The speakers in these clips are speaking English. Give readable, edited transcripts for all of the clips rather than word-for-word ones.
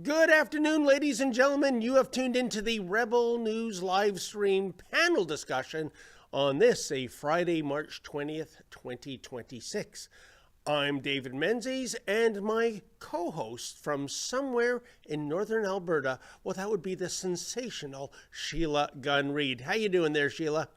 Good afternoon, ladies and gentlemen. You have tuned into the Rebel News live stream panel discussion on this, a Friday, March 20th, 2026. I'm David Menzies, and my co-host from somewhere in northern Alberta, well, that would be the sensational Sheila Gunn Reid. How you doing there, Sheila?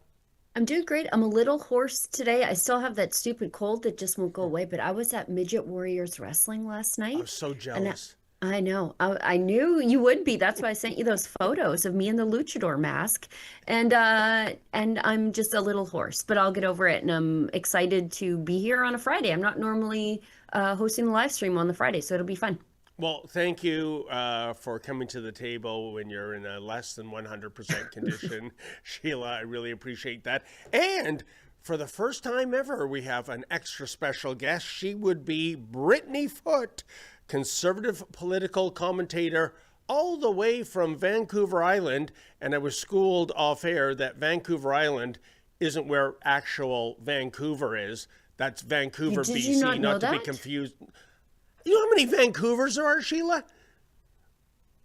I'm doing great. I'm a little hoarse today. I still have that stupid cold that just won't go away, but I was at Midget Warriors Wrestling last night. I was so jealous. I know. I knew you would be. That's why I sent you those photos of me in the luchador mask. And I'm just a little hoarse, but I'll get over it. And I'm excited to be here on a Friday. I'm not normally hosting the live stream on the Friday, so it'll be fun. Well, thank you for coming to the table when you're in a less than 100% condition. Sheila, I really appreciate that. And for the first time ever, we have an extra special guest. She would be Brittany Foote, conservative political commentator all the way from Vancouver Island. And I was schooled off air that Vancouver Island isn't where actual Vancouver is. That's Vancouver, Did BC, you not know to be that? confused. You know how many Vancouvers there are, Sheila?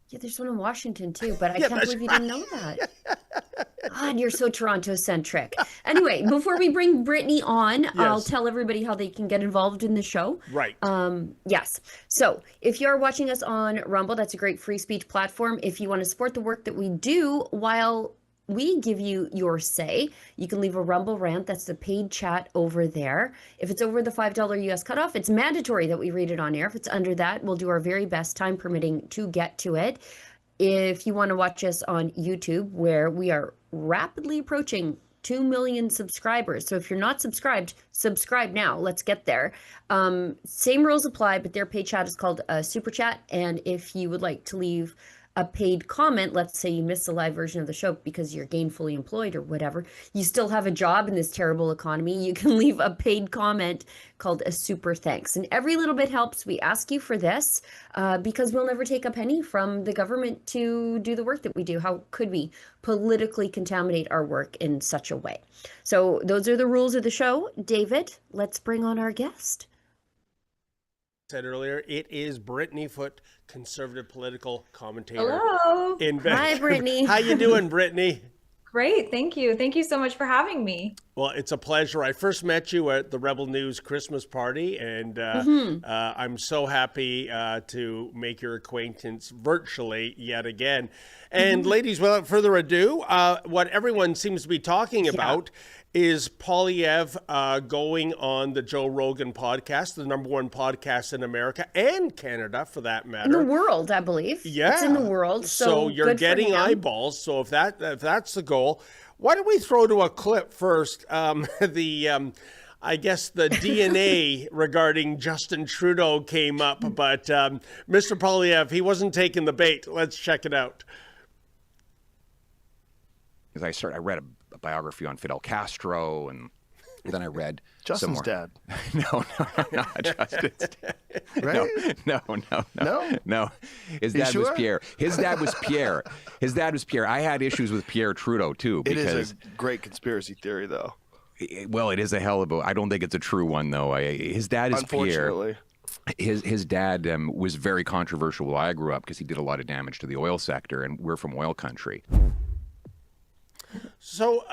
Yeah, there's one in Washington too, but I can't believe you didn't know that. God, you're so Toronto-centric. Anyway, before we bring Brittany on, Yes. I'll tell everybody how they can get involved in the show. Right. Yes. So if you're watching us on Rumble, that's a great free speech platform. If you want to support the work that we do while we give you your say, you can leave a Rumble rant. That's the paid chat over there. If it's over the $5 US cutoff, it's mandatory that we read it on air. If it's under that, we'll do our very best, time permitting, to get to it. If you want to watch us on YouTube, where we are rapidly approaching 2 million subscribers. So if you're not subscribed, subscribe now. Let's get there. Same rules apply, but their paid chat is called a super chat. And if you would like to leave a paid comment, let's say you missed the live version of the show because you're gainfully employed or whatever, you still have a job in this terrible economy, you can leave a paid comment called a super thanks. And every little bit helps. We ask you for this because we'll never take a penny from the government to do the work that we do. How could we politically contaminate our work in such a way? So those are the rules of the show. David, let's bring on our guest. Said earlier, it is Brittany Foote, conservative political commentator. Hello. Hi, Brittany. How you doing, Brittany? Great. Thank you. Thank you so much for having me. Well, it's a pleasure. I first met you at the Rebel News Christmas party, and I'm so happy to make your acquaintance virtually yet again. And ladies, without further ado, what everyone seems to be talking about is Poilievre going on the Joe Rogan podcast, the #1 podcast in America and Canada, for that matter. In the world, I believe. Yeah. It's in the world. So you're good for getting him. eyeballs. So if that's the goal, why don't we throw to a clip first? I guess the DNA regarding Justin Trudeau came up, but Mr. Poilievre, he wasn't taking the bait. Let's check it out. As I read a biography on Fidel Castro, and then I read Justin's some more. dad. No, not Justin's dad. Right? No. His dad was Pierre. His dad was Pierre. I had issues with Pierre Trudeau too. It because is a great conspiracy theory, though. Well, it is a hell of a. I don't think it's a true one though. His dad is Pierre. Unfortunately. His dad was very controversial while I grew up because he did a lot of damage to the oil sector, and we're from oil country. So,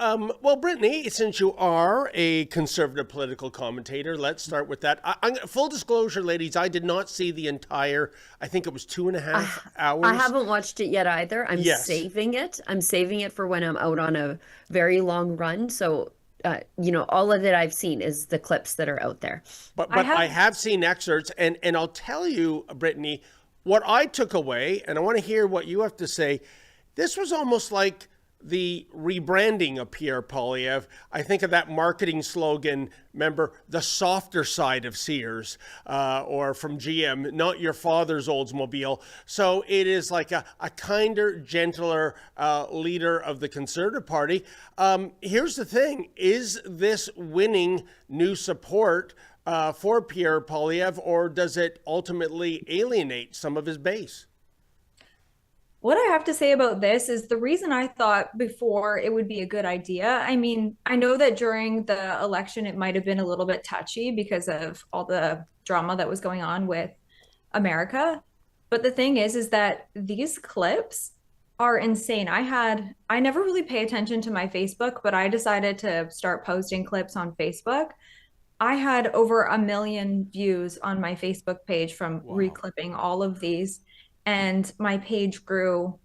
well, Brittany, since you are a conservative political commentator, let's start with that. Full disclosure, ladies, I did not see the entire, I think it was 2.5 hours. I haven't watched it yet either. I'm saving it. I'm saving it for when I'm out on a very long run. So, all of it I've seen is the clips that are out there. But I have seen excerpts, and I'll tell you, Brittany, what I took away, and I want to hear what you have to say. This was almost like the rebranding of Pierre Poilievre. I think of that marketing slogan, remember, the softer side of Sears, or from GM, not your father's Oldsmobile. So it is like a kinder, gentler leader of the Conservative Party. Here's the thing, is this winning new support for Pierre Poilievre, or does it ultimately alienate some of his base? What I have to say about this is the reason I thought before it would be a good idea. I mean, I know that during the election, it might have been a little bit touchy because of all the drama that was going on with America. But the thing is that these clips are insane. I never really pay attention to my Facebook, but I decided to start posting clips on Facebook. I had over 1 million views on my Facebook page from reclipping all of these. And my page grew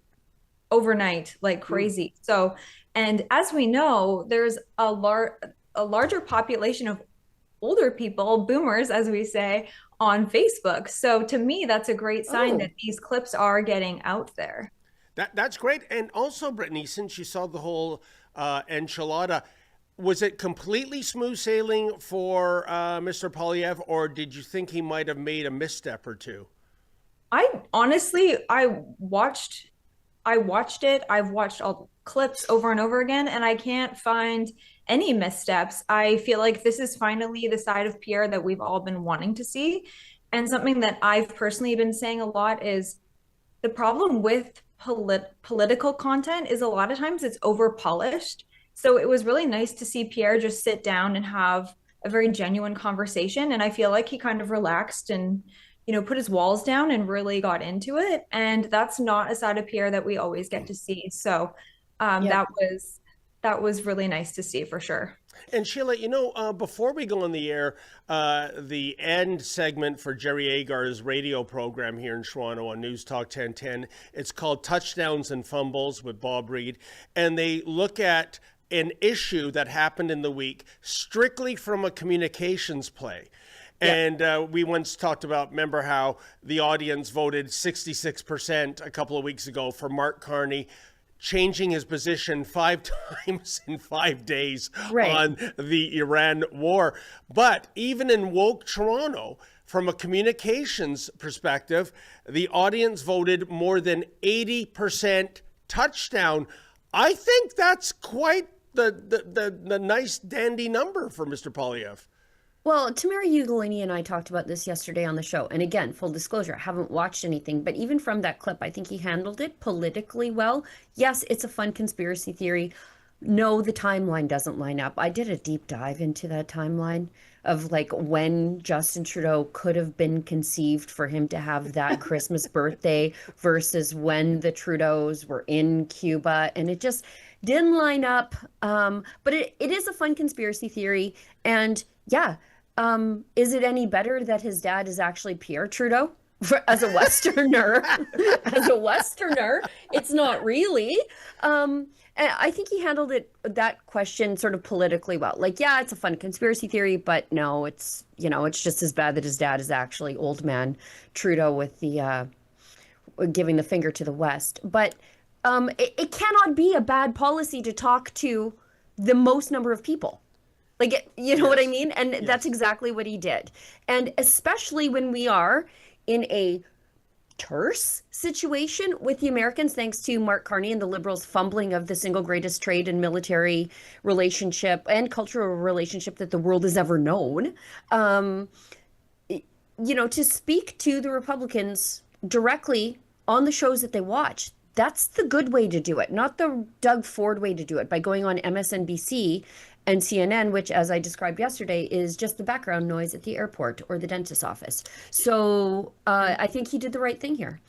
overnight like crazy. So, and as we know, there's a larger population of older people, boomers, as we say, on Facebook. So to me, that's a great sign that these clips are getting out there. That's great. And also, Brittany, since you saw the whole enchilada, was it completely smooth sailing for Mr. Poilievre, or did you think he might have made a misstep or two? I watched it. I've watched all clips over and over again, and I can't find any missteps. I feel like this is finally the side of Pierre that we've all been wanting to see. And something that I've personally been saying a lot is the problem with political content is a lot of times it's over polished. So it was really nice to see Pierre just sit down and have a very genuine conversation. And I feel like he kind of relaxed and put his walls down and really got into it. And that's not a side of Pierre that we always get to see. So that was really nice to see for sure. And Sheila, before we go on the air, the end segment for Jerry Agar's radio program here in Toronto on News Talk 1010, it's called Touchdowns and Fumbles with Bob Reid. And they look at an issue that happened in the week strictly from a communications play. And we once talked about, remember how the audience voted 66% a couple of weeks ago for Mark Carney changing his position 5 times in 5 days on the Iran war. But even in woke Toronto, from a communications perspective, the audience voted more than 80% touchdown. I think that's quite the nice dandy number for Mr. Poilievre. Well, Tamara Ugolini and I talked about this yesterday on the show. And again, full disclosure, I haven't watched anything. But even from that clip, I think he handled it politically well. Yes, it's a fun conspiracy theory. No, the timeline doesn't line up. I did a deep dive into that timeline of like when Justin Trudeau could have been conceived for him to have that Christmas birthday versus when the Trudeaus were in Cuba. And it just didn't line up. But it is a fun conspiracy theory. And yeah. Is it any better that his dad is actually Pierre Trudeau? As a Westerner, it's not really. And I think he handled that question sort of politically well. Like, yeah, it's a fun conspiracy theory, but no, it's just as bad that his dad is actually old man Trudeau with the giving the finger to the West. But it cannot be a bad policy to talk to the most number of people. Like, what I mean? And that's exactly what he did. And especially when we are in a terse situation with the Americans, thanks to Mark Carney and the Liberals fumbling of the single greatest trade and military relationship and cultural relationship that the world has ever known, to speak to the Republicans directly on the shows that they watch. That's the good way to do it, not the Doug Ford way to do it by going on MSNBC and CNN, which, as I described yesterday, is just the background noise at the airport or the dentist's office. So I think he did the right thing here.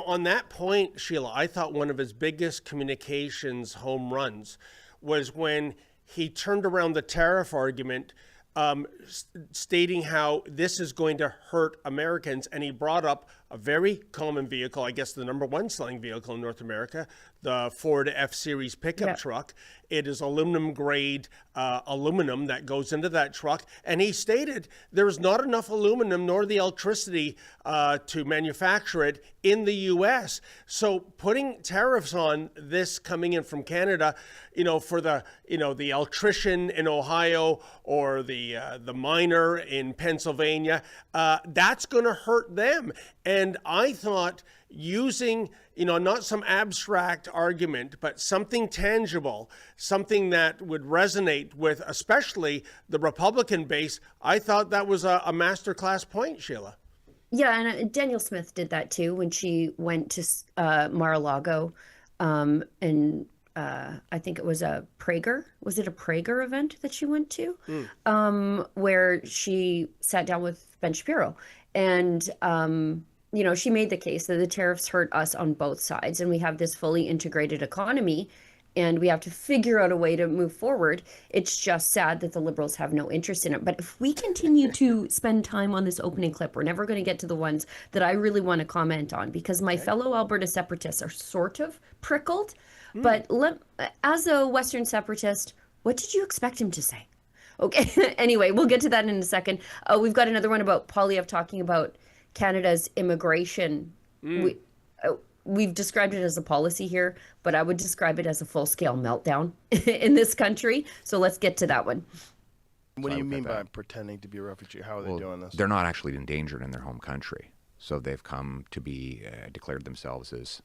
On that point, Sheila, I thought one of his biggest communications home runs was when he turned around the tariff argument, stating how this is going to hurt Americans. And he brought up a very common vehicle, I guess the number one selling vehicle in North America, the Ford F-Series pickup truck. It is aluminum grade aluminum that goes into that truck. And he stated there's not enough aluminum nor the electricity to manufacture it in the U.S. So putting tariffs on this coming in from Canada, for the electrician in Ohio or the miner in Pennsylvania, that's going to hurt them. And I thought using, not some abstract argument, but something tangible, something that would resonate with especially the Republican base, I thought that was a masterclass point, Sheila. Yeah, and Danielle Smith did that too when she went to Mar-a-Lago, and I think it was a Prager. Was it a Prager event that she went to? Where she sat down with Ben Shapiro. And, she made the case that the tariffs hurt us on both sides. And we have this fully integrated economy, and we have to figure out a way to move forward. It's just sad that the Liberals have no interest in it. But if we continue to spend time on this opening clip, we're never going to get to the ones that I really want to comment on, because my fellow Alberta separatists are sort of prickled. But as a Western separatist, what did you expect him to say? Okay, anyway, we'll get to that in a second. We've got another one about Poilievre talking about Canada's immigration. We've described it as a policy here, but I would describe it as a full-scale meltdown in this country. So let's get to that one. What do you mean by pretending to be a refugee? How are they doing this? They're not actually endangered in their home country. So they've come to be declared themselves as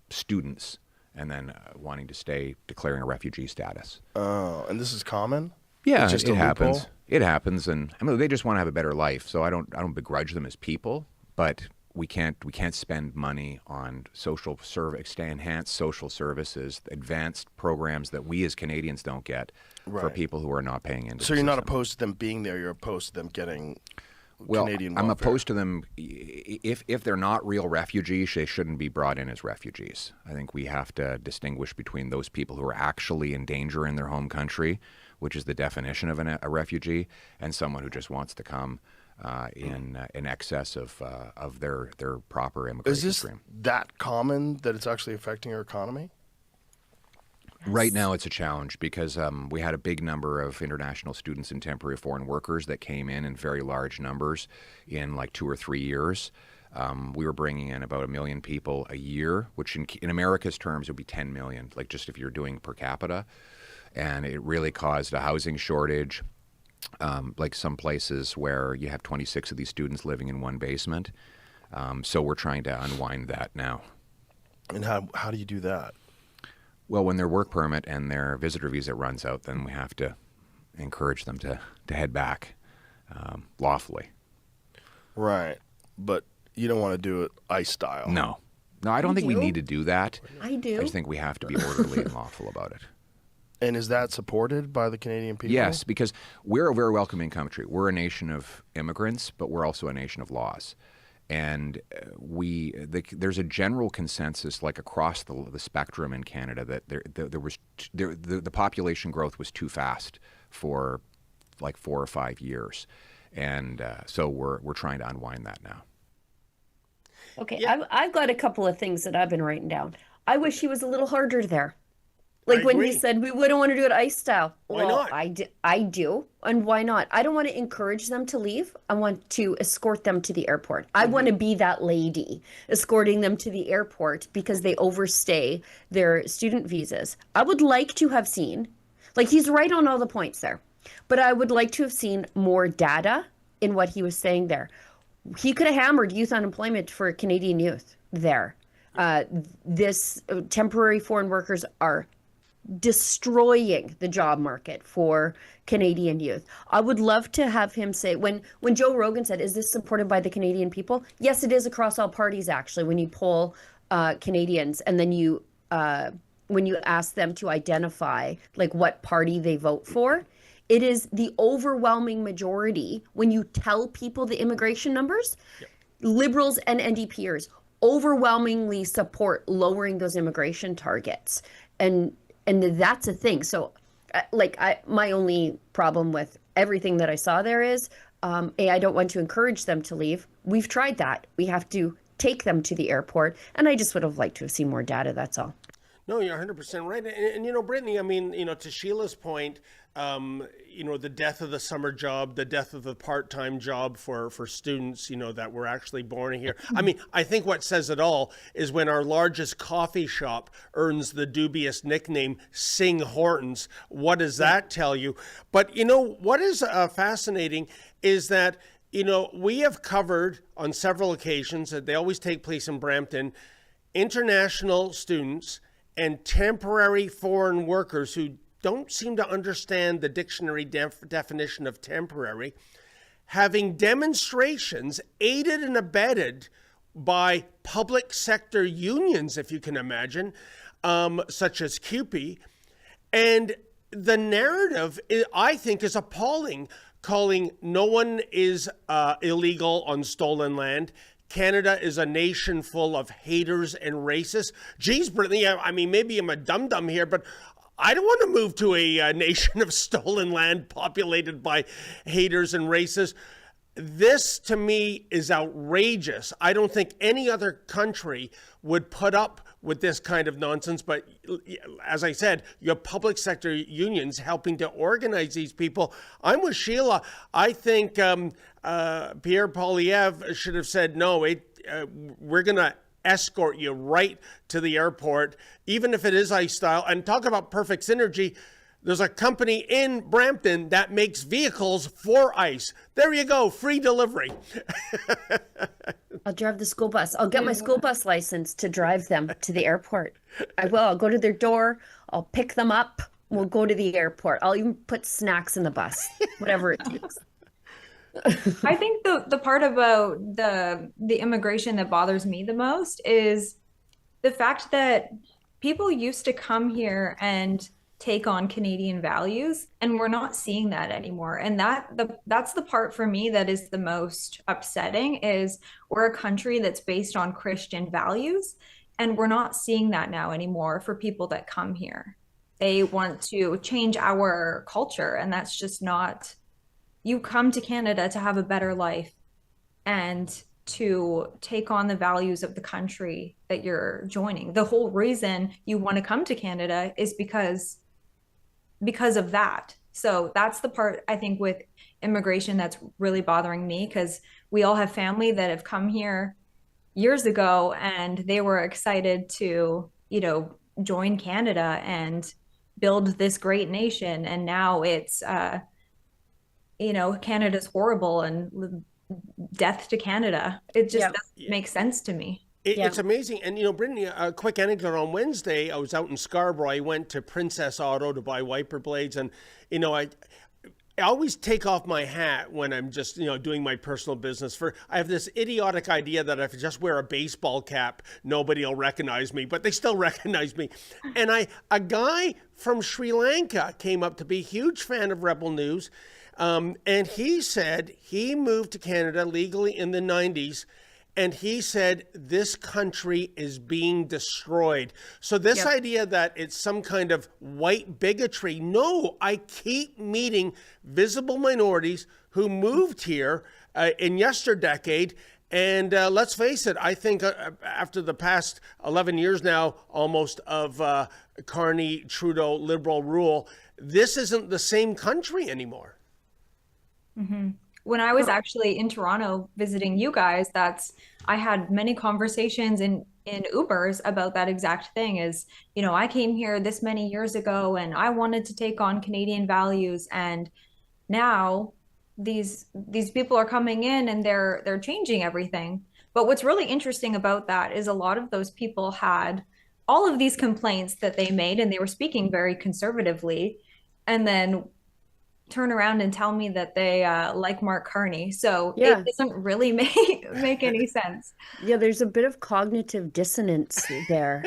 students, and then wanting to stay, declaring a refugee status. Oh, and this is common? Yeah, it happens. It happens, and they just want to have a better life. So I don't begrudge them as people, but we can't spend money on enhanced social services, advanced programs that we as Canadians don't get for people who are not paying into. So you're not opposed to them being there. You're opposed to them getting. Canadian welfare. I'm opposed to them. If they're not real refugees, they shouldn't be brought in as refugees. I think we have to distinguish between those people who are actually in danger in their home country, which is the definition of a refugee, and someone who just wants to come in excess of their proper immigration stream. Is this that common that it's actually affecting our economy? Right now it's a challenge because we had a big number of international students and temporary foreign workers that came in very large numbers in like 2 or 3 years. We were bringing in about 1 million people a year, which in America's terms would be 10 million, like just if you're doing per capita. And it really caused a housing shortage, like some places where you have 26 of these students living in one basement. So we're trying to unwind that now. And how do you do that? Well, when their work permit and their visitor visa runs out, then we have to encourage them to head back lawfully. Right. But you don't want to do it ICE style. No, I don't think we need to do that. I do. I just think we have to be orderly and lawful about it. And is that supported by the Canadian people? Yes, because we're a very welcoming country. We're a nation of immigrants, but we're also a nation of laws. And there's a general consensus, like across the spectrum in Canada, that the population growth was too fast for like 4 or 5 years, and so we're trying to unwind that now. Okay, yeah. I've got a couple of things that I've been writing down. I wish he was a little harder there. Like when he said we wouldn't want to do it ICE style. Why not? I do. And why not? I don't want to encourage them to leave. I want to escort them to the airport. I want to be that lady escorting them to the airport because they overstay their student visas. I would like to have seen, like he's right on all the points there, but I would like to have seen more data in what he was saying there. He could have hammered youth unemployment for Canadian youth there. This temporary foreign workers are destroying the job market for Canadian youth. I would love to have him say, when Joe Rogan said, is this supported by the Canadian people? Yes, it is across all parties, actually, when you poll Canadians and then when you ask them to identify like what party they vote for, it is the overwhelming majority. When you tell people the immigration numbers, Liberals and NDPers overwhelmingly support lowering those immigration targets. And that's a thing. So my only problem with everything that I saw there is, I don't want to encourage them to leave. We've tried that. We have to take them to the airport, and I just would have liked to have seen more data, that's all. No, you're 100% right. And Brittany, I mean, to Sheila's point, the death of the summer job, the death of the part-time job for students, that were actually born here. I mean, I think what says it all is when our largest coffee shop earns the dubious nickname Sing Hortons. What does that tell you? But, what is fascinating is that, we have covered on several occasions, that they always take place in Brampton, international students and temporary foreign workers who don't seem to understand the dictionary definition of temporary, having demonstrations aided and abetted by public sector unions, if you can imagine, such as CUPE. And the narrative, I think, is appalling, calling no one is illegal on stolen land. Canada is a nation full of haters and racists. Geez, Brittany, I mean, maybe I'm a dum-dum here, but I don't want to move to a nation of stolen land populated by haters and racists. This, to me, is outrageous. I don't think any other country would put up with this kind of nonsense. But as I said, you have public sector unions helping to organize these people. I'm with Sheila. I think Pierre Poilievre should have said, no, we're going to escort you right to the airport, even if it is ice style. And talk about perfect synergy. There's a company in Brampton that makes vehicles for ice. There you go, free delivery. I'll drive the school bus. I'll get my school bus license to drive them to the airport. I will. I'll go to their door. I'll pick them up. We'll go to the airport. I'll even put snacks in the bus, whatever it takes. I think the part about the immigration that bothers me the most is the fact that people used to come here and take on Canadian values, and we're not seeing that anymore. And that's the part for me that is the most upsetting, is we're a country that's based on Christian values, and we're not seeing that now anymore for people that come here. They want to change our culture, and that's just not. You come to Canada to have a better life and to take on the values of the country that you're joining. The whole reason you want to come to Canada is because of that. So that's the part, I think, with immigration that's really bothering me, because we all have family that have come here years ago and they were excited to, join Canada and build this great nation. And now it's, Canada's horrible and death to Canada. It just doesn't make sense to me. It's amazing. And, Brittany, a quick anecdote. On Wednesday, I was out in Scarborough. I went to Princess Auto to buy wiper blades. And, I always take off my hat when I'm just, doing my personal business. I have this idiotic idea that if I just wear a baseball cap, nobody will recognize me, but they still recognize me. And a guy from Sri Lanka came up to be a huge fan of Rebel News. And he said he moved to Canada legally in the 90s. And he said, this country is being destroyed. So this idea that it's some kind of white bigotry, no, I keep meeting visible minorities who moved here in yesterdecade. And let's face it, I think after the past 11 years now, almost of Carney, Trudeau, Liberal rule, this isn't the same country anymore. Mm-hmm. When I was actually in Toronto visiting you guys, I had many conversations in Ubers about that exact thing. Is, I came here this many years ago and I wanted to take on Canadian values, and now these people are coming in and they're changing everything. But what's really interesting about that is a lot of those people had all of these complaints that they made, and they were speaking very conservatively, and then turn around and tell me that they like Mark Carney. So it doesn't really make any sense. Yeah, there's a bit of cognitive dissonance there,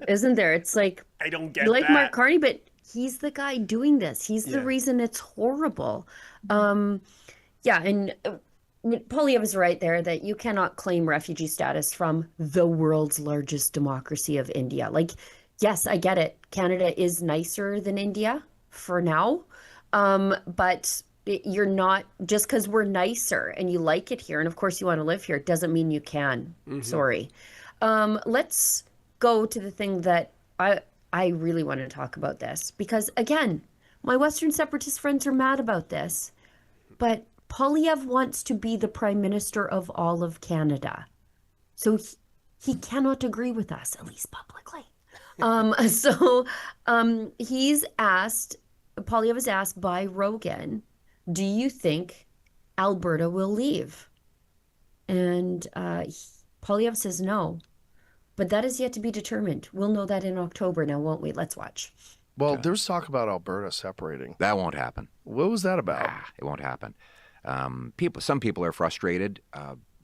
isn't there? It's like, I don't get you like that. Mark Carney, but he's the guy doing this. He's the reason it's horrible. And Poilievre is right there that you cannot claim refugee status from the world's largest democracy of India. Like, yes, I get it. Canada is nicer than India. for now. But you're not, just because we're nicer and you like it here, and of course you want to live here, it doesn't mean you can. Sorry. Let's go to the thing that I really want to talk about this, because again, my Western separatist friends are mad about this, but Poilievre wants to be the Prime Minister of all of Canada. So he cannot agree with us, at least publicly. He's asked, Poilievre is asked by Rogan, do you think Alberta will leave? And Poilievre says no, but that is yet to be determined. We'll know that in October now, won't we? Let's watch. Well, there's talk about Alberta separating. That won't happen. What was that about? It won't happen. Some people are frustrated,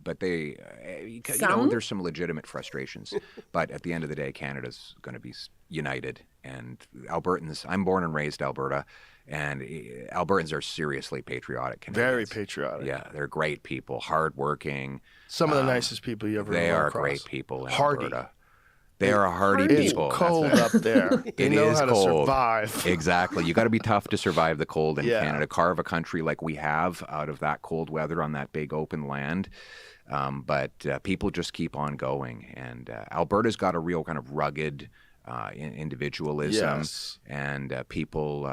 but there's some legitimate frustrations. But at the end of the day, Canada's going to be united. And Albertans, I'm born and raised Alberta, and Albertans are seriously patriotic Canadians. Very patriotic. Yeah, they're great people, hardworking. Some of the nicest people you ever They run are across. great people in Hardy. Alberta. They are hardy Hardy. people. It's cold up there. They It know is how cold. to survive. Exactly. You got to be tough to survive the cold in Yeah. Canada. Carve a country like we have out of that cold weather on that big open land. But people just keep on going. And Alberta's got a real kind of rugged individualism. Yes. And people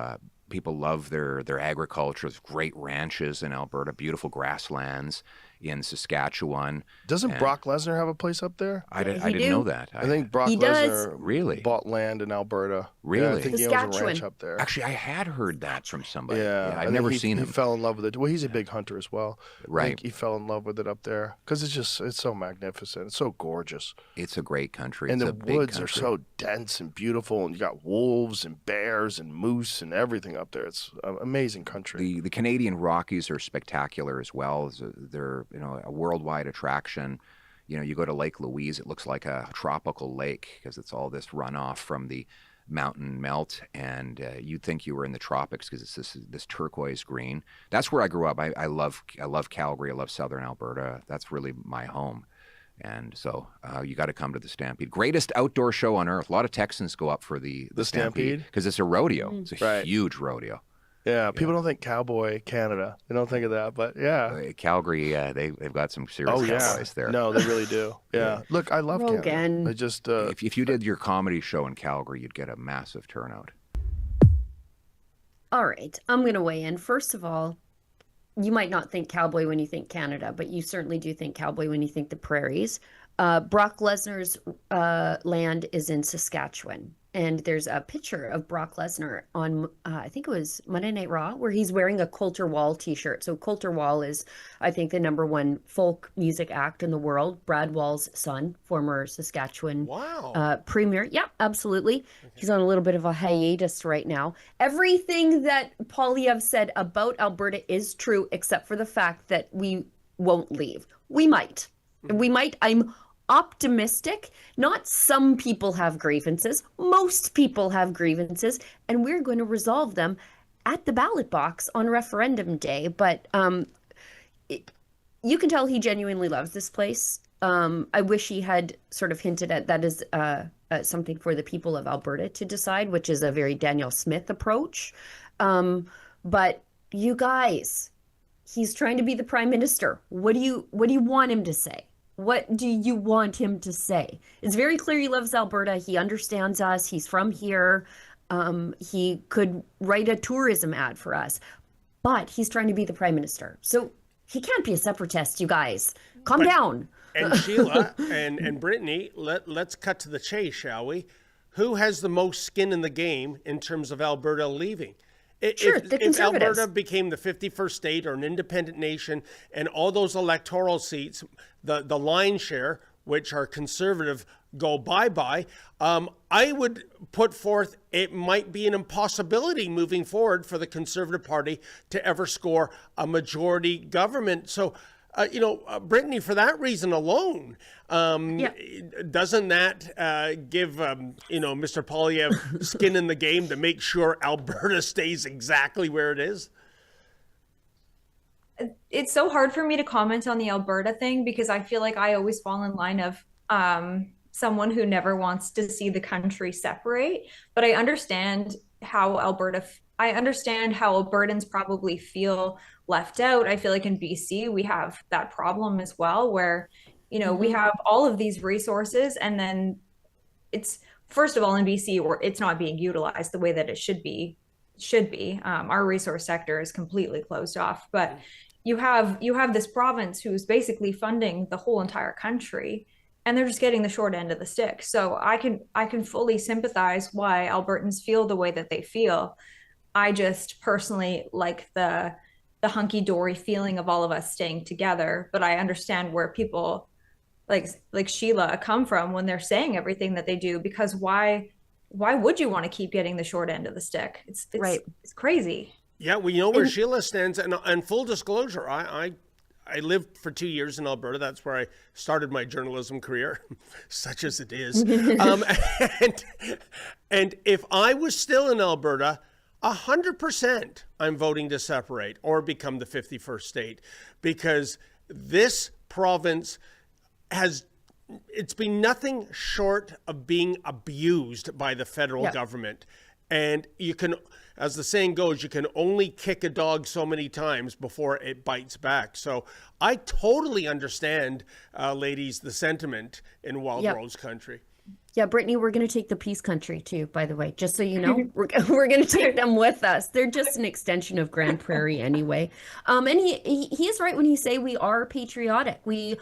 love their agriculture. There's great ranches in Alberta, beautiful grasslands in Saskatchewan. Doesn't And Brock Lesnar have a place up there? I didn't He know do. that. I think Brock He does. Lesnar Really? bought land in Alberta. Yeah, Really? I think he owns a ranch Saskatchewan. up there. Actually, I had heard that from somebody. Yeah, I I've think never he, seen he him. fell in love with it. Well, he's a big hunter as well. I Right. think he fell in love with it up there because it's so magnificent. It's so gorgeous. It's a great country. And it's the a big woods country. are so dense and beautiful, and you got wolves and bears and moose and everything up there. It's an amazing country. The Canadian Rockies are spectacular as well. They're a worldwide attraction. You go to Lake Louise, it looks like a tropical lake because it's all this runoff from the mountain melt, and you'd think you were in the tropics because it's this turquoise green. That's where I grew up. I love Calgary. I love Southern Alberta. That's really my home. And so you got to come to the Stampede. Greatest outdoor show on earth. A lot of Texans go up for the Stampede? because it's a rodeo. It's a Right. huge rodeo. Yeah, people don't think cowboy Canada. They don't think of that, but yeah. Calgary, they've got some serious Oh yeah, cowboys there. no, they really do. Yeah, look, I love Rogan. Canada. I just If you did your comedy show in Calgary, you'd get a massive turnout. All right, I'm going to weigh in. First of all, you might not think cowboy when you think Canada, but you certainly do think cowboy when you think the prairies. Brock Lesnar's land is in Saskatchewan. And there's a picture of Brock Lesnar on, I think it was Monday Night Raw, where he's wearing a Coulter Wall t-shirt. So Coulter Wall is, I think, the #1 folk music act in the world. Brad Wall's son, former Saskatchewan premier. Yeah, absolutely. Okay. He's on a little bit of a hiatus right now. Everything that Poilievre said about Alberta is true, except for the fact that we won't leave. We might. We might. I'm optimistic. Not some people have grievances. Most people have grievances, and we're going to resolve them at the ballot box on referendum day. But you can tell he genuinely loves this place. I wish he had sort of hinted at that is something for the people of Alberta to decide, which is a very Daniel Smith approach. But you guys, he's trying to be the prime minister. What do you want him to say? What do you want him to say? It's very clear he loves Alberta. He understands us. He's from here. He could write a tourism ad for us, but he's trying to be the prime minister. So he can't be a separatist, you guys. Calm down. And Sheila and Brittany, let's cut to the chase, shall we? Who has the most skin in the game in terms of Alberta leaving? Sure, the If Conservatives. Alberta became the 51st state or an independent nation, and all those electoral seats, the line share, which are conservative, go bye-bye, I would put forth it might be an impossibility moving forward for the Conservative Party to ever score a majority government. So, Brittany, for that reason alone, doesn't that give, Mr. Poilievre skin in the game to make sure Alberta stays exactly where it is? It's so hard for me to comment on the Alberta thing because I feel like I always fall in line of someone who never wants to see the country separate. But I understand how I understand how Albertans probably feel left out. I feel like in BC, we have that problem as well, where, we have all of these resources, and then it's, first of all, in BC, where it's not being utilized the way that it should be. Our resource sector is completely closed off, but you have this province who's basically funding the whole entire country, and they're just getting the short end of the stick. So I can fully sympathize why Albertans feel the way that they feel. I just personally like the hunky-dory feeling of all of us staying together, but I understand where people like Sheila come from when they're saying everything that they do, because why would you want to keep getting the short end of the stick? It's right. It's crazy. Yeah, we know where Sheila stands, and full disclosure, I lived for 2 years in Alberta. That's where I started my journalism career, such as it is. And if I was still in Alberta, 100% I'm voting to separate or become the 51st state, because this province it's been nothing short of being abused by the federal government. And you can, as the saying goes, you can only kick a dog so many times before it bites back. So I totally understand, ladies, the sentiment in Wild Rose country. Yeah, Brittany, we're going to take the Peace Country too, by the way, just so you know. We're going to take them with us. They're just an extension of Grand Prairie anyway. And he is right when he say we are patriotic. We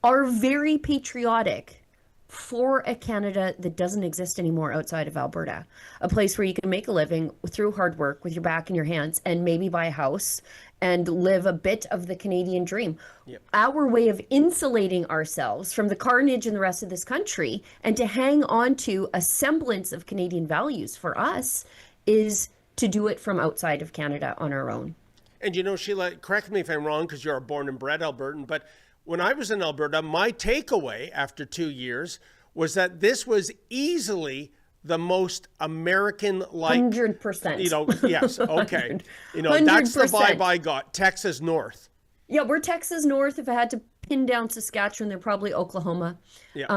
are very patriotic for a Canada that doesn't exist anymore outside of Alberta, a place where you can make a living through hard work with your back and your hands, and maybe buy a house and live a bit of the Canadian dream. Yep. Our way of insulating ourselves from the carnage in the rest of this country and to hang on to a semblance of Canadian values for us is to do it from outside of Canada on our own. And Sheila, correct me if I'm wrong, because you're a born and bred Albertan, but when I was in Alberta, my takeaway after 2 years was that this was easily the most American-like. 100%. Yes, okay. That's the vibe I got. Texas North. Yeah, we're Texas North. If I had to pin down Saskatchewan, they're probably Oklahoma. Yeah.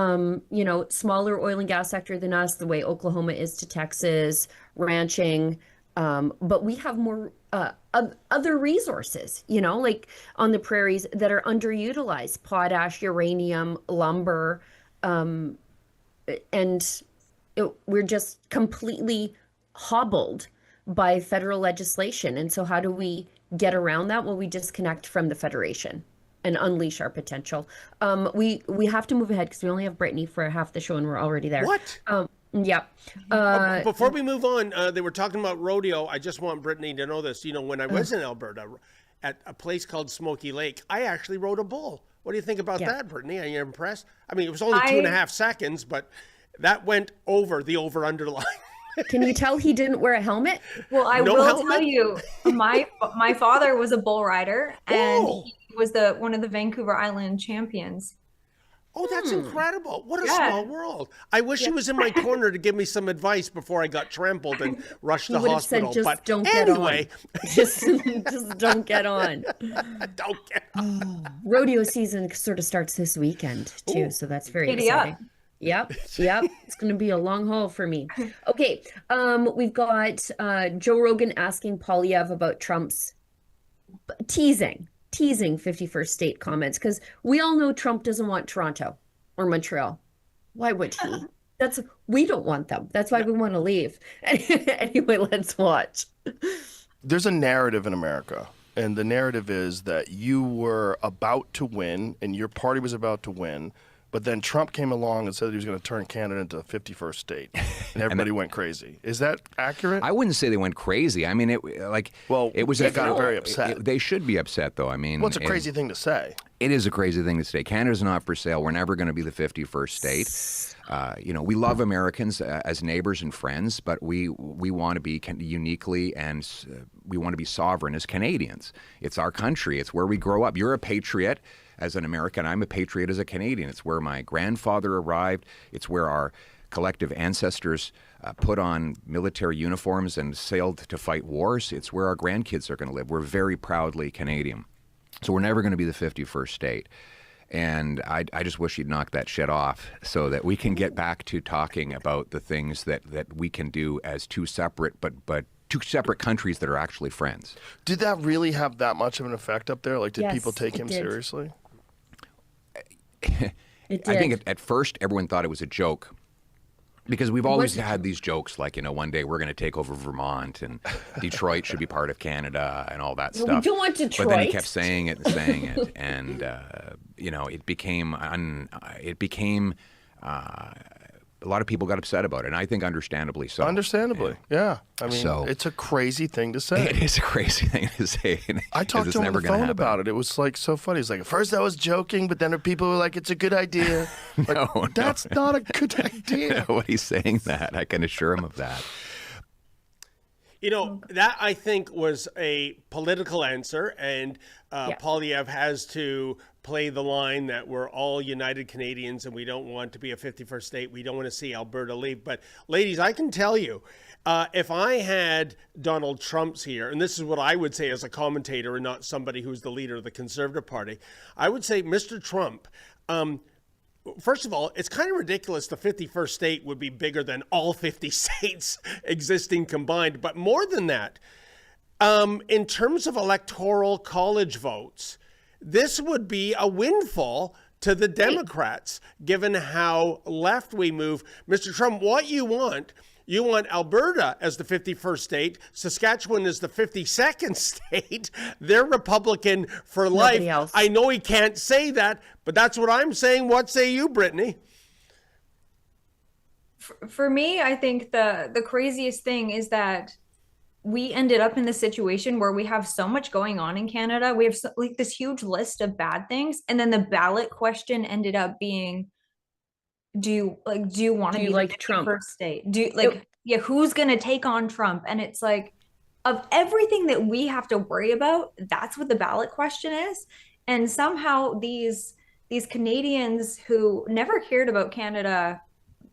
Smaller oil and gas sector than us, the way Oklahoma is to Texas, ranching. But we have more other resources, like on the prairies that are underutilized: potash, uranium, lumber, and we're just completely hobbled by federal legislation. And so how do we get around that? Well, we disconnect from the Federation and unleash our potential. We have to move ahead because we only have Brittany for half the show and we're already there. What? Yeah. Before we move on, they were talking about rodeo. I just want Brittany to know this. When I was in Alberta at a place called Smoky Lake, I actually rode a bull. What do you think about that, Brittany? Are you impressed? I mean, it was only 2.5 seconds, but that went over the over-under line. Can you tell he didn't wear a helmet? Well, I will tell you, my father was a bull rider, and he was one of the Vancouver Island champions. Oh, that's incredible. What a small world. I wish he was in my corner to give me some advice before I got trampled and rushed to the hospital. Said, but don't anyway. Just don't get on. Don't get on. Rodeo season sort of starts this weekend, too, so that's very exciting. Yep. It's going to be a long haul for me. Okay, we've got Joe Rogan asking Poilievre about Trump's teasing 51st state comments, because we all know Trump doesn't want Toronto or Montreal. Why would he? We don't want them. That's why we want to leave. Anyway, let's watch. There's a narrative in America, and the narrative is that you were about to win and your party was about to win, but then Trump came along and said he was going to turn Canada into the 51st state, and everybody went crazy. Is that accurate? I wouldn't say they went crazy. I mean, it was. They got very upset. They should be upset, though. I mean, it's a crazy thing to say. It is a crazy thing to say. Canada's not for sale. We're never going to be the 51st state. We love Americans as neighbors and friends, but we want to be uniquely and we want to be sovereign as Canadians. It's our country. It's where we grow up. You're a patriot as an American. I'm a patriot as a Canadian. It's where my grandfather arrived. It's where our collective ancestors put on military uniforms and sailed to fight wars. It's where our grandkids are going to live. We're very proudly Canadian. So we're never going to be the 51st state. And I just wish he'd knock that shit off so that we can get back to talking about the things that we can do as two separate but two separate countries that are actually friends. Did that really have that much of an effect up there? Like, did Yes, people take it him did. seriously? It did. I think at first everyone thought it was a joke. Because we've always had these jokes like, one day we're going to take over Vermont and Detroit should be part of Canada and all that Well, stuff. we don't want Detroit. But then he kept saying it and saying it. And, it became a lot of people got upset about it. And I think understandably so. Understandably, yeah. I mean, it's a crazy thing to say. It is a crazy thing to say. I talked to him on the phone about it. It was like so funny. He's like, at first I was joking, but then people were like, it's a good idea. Like, that's not a good idea. Nobody's saying that. I can assure him of that. That I think was a political answer, and Poilievre has to play the line that we're all United Canadians and we don't want to be a 51st state. We don't want to see Alberta leave. But ladies, I can tell you, if I had Donald Trump's here, and this is what I would say as a commentator and not somebody who's the leader of the Conservative Party, I would say, Mr. Trump, first of all, it's kind of ridiculous the 51st state would be bigger than all 50 states existing combined. But more than that, in terms of electoral college votes, this would be a windfall to the Democrats, given how left we move. Mr. Trump, what you want Alberta as the 51st state, Saskatchewan as the 52nd state. They're Republican for life. Nobody else. I know he can't say that, but that's what I'm saying. What say you, Brittany? For me, I think the craziest thing is that we ended up in the situation where we have so much going on in Canada. We have this huge list of bad things, and then the ballot question ended up being, do you want to be like the Trump? first state? Who's going to take on Trump? And it's like, of everything that we have to worry about, that's what the ballot question is. And somehow these Canadians who never cared about Canada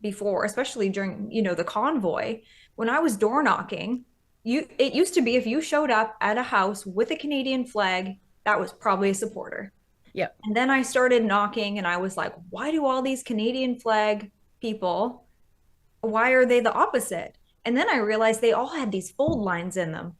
before, especially during, the convoy, when I was door knocking, it used to be if you showed up at a house with a Canadian flag, that was probably a supporter. Yeah. And then I started knocking and I was like, why do all these Canadian flag people, why are they the opposite? And then I realized they all had these fold lines in them.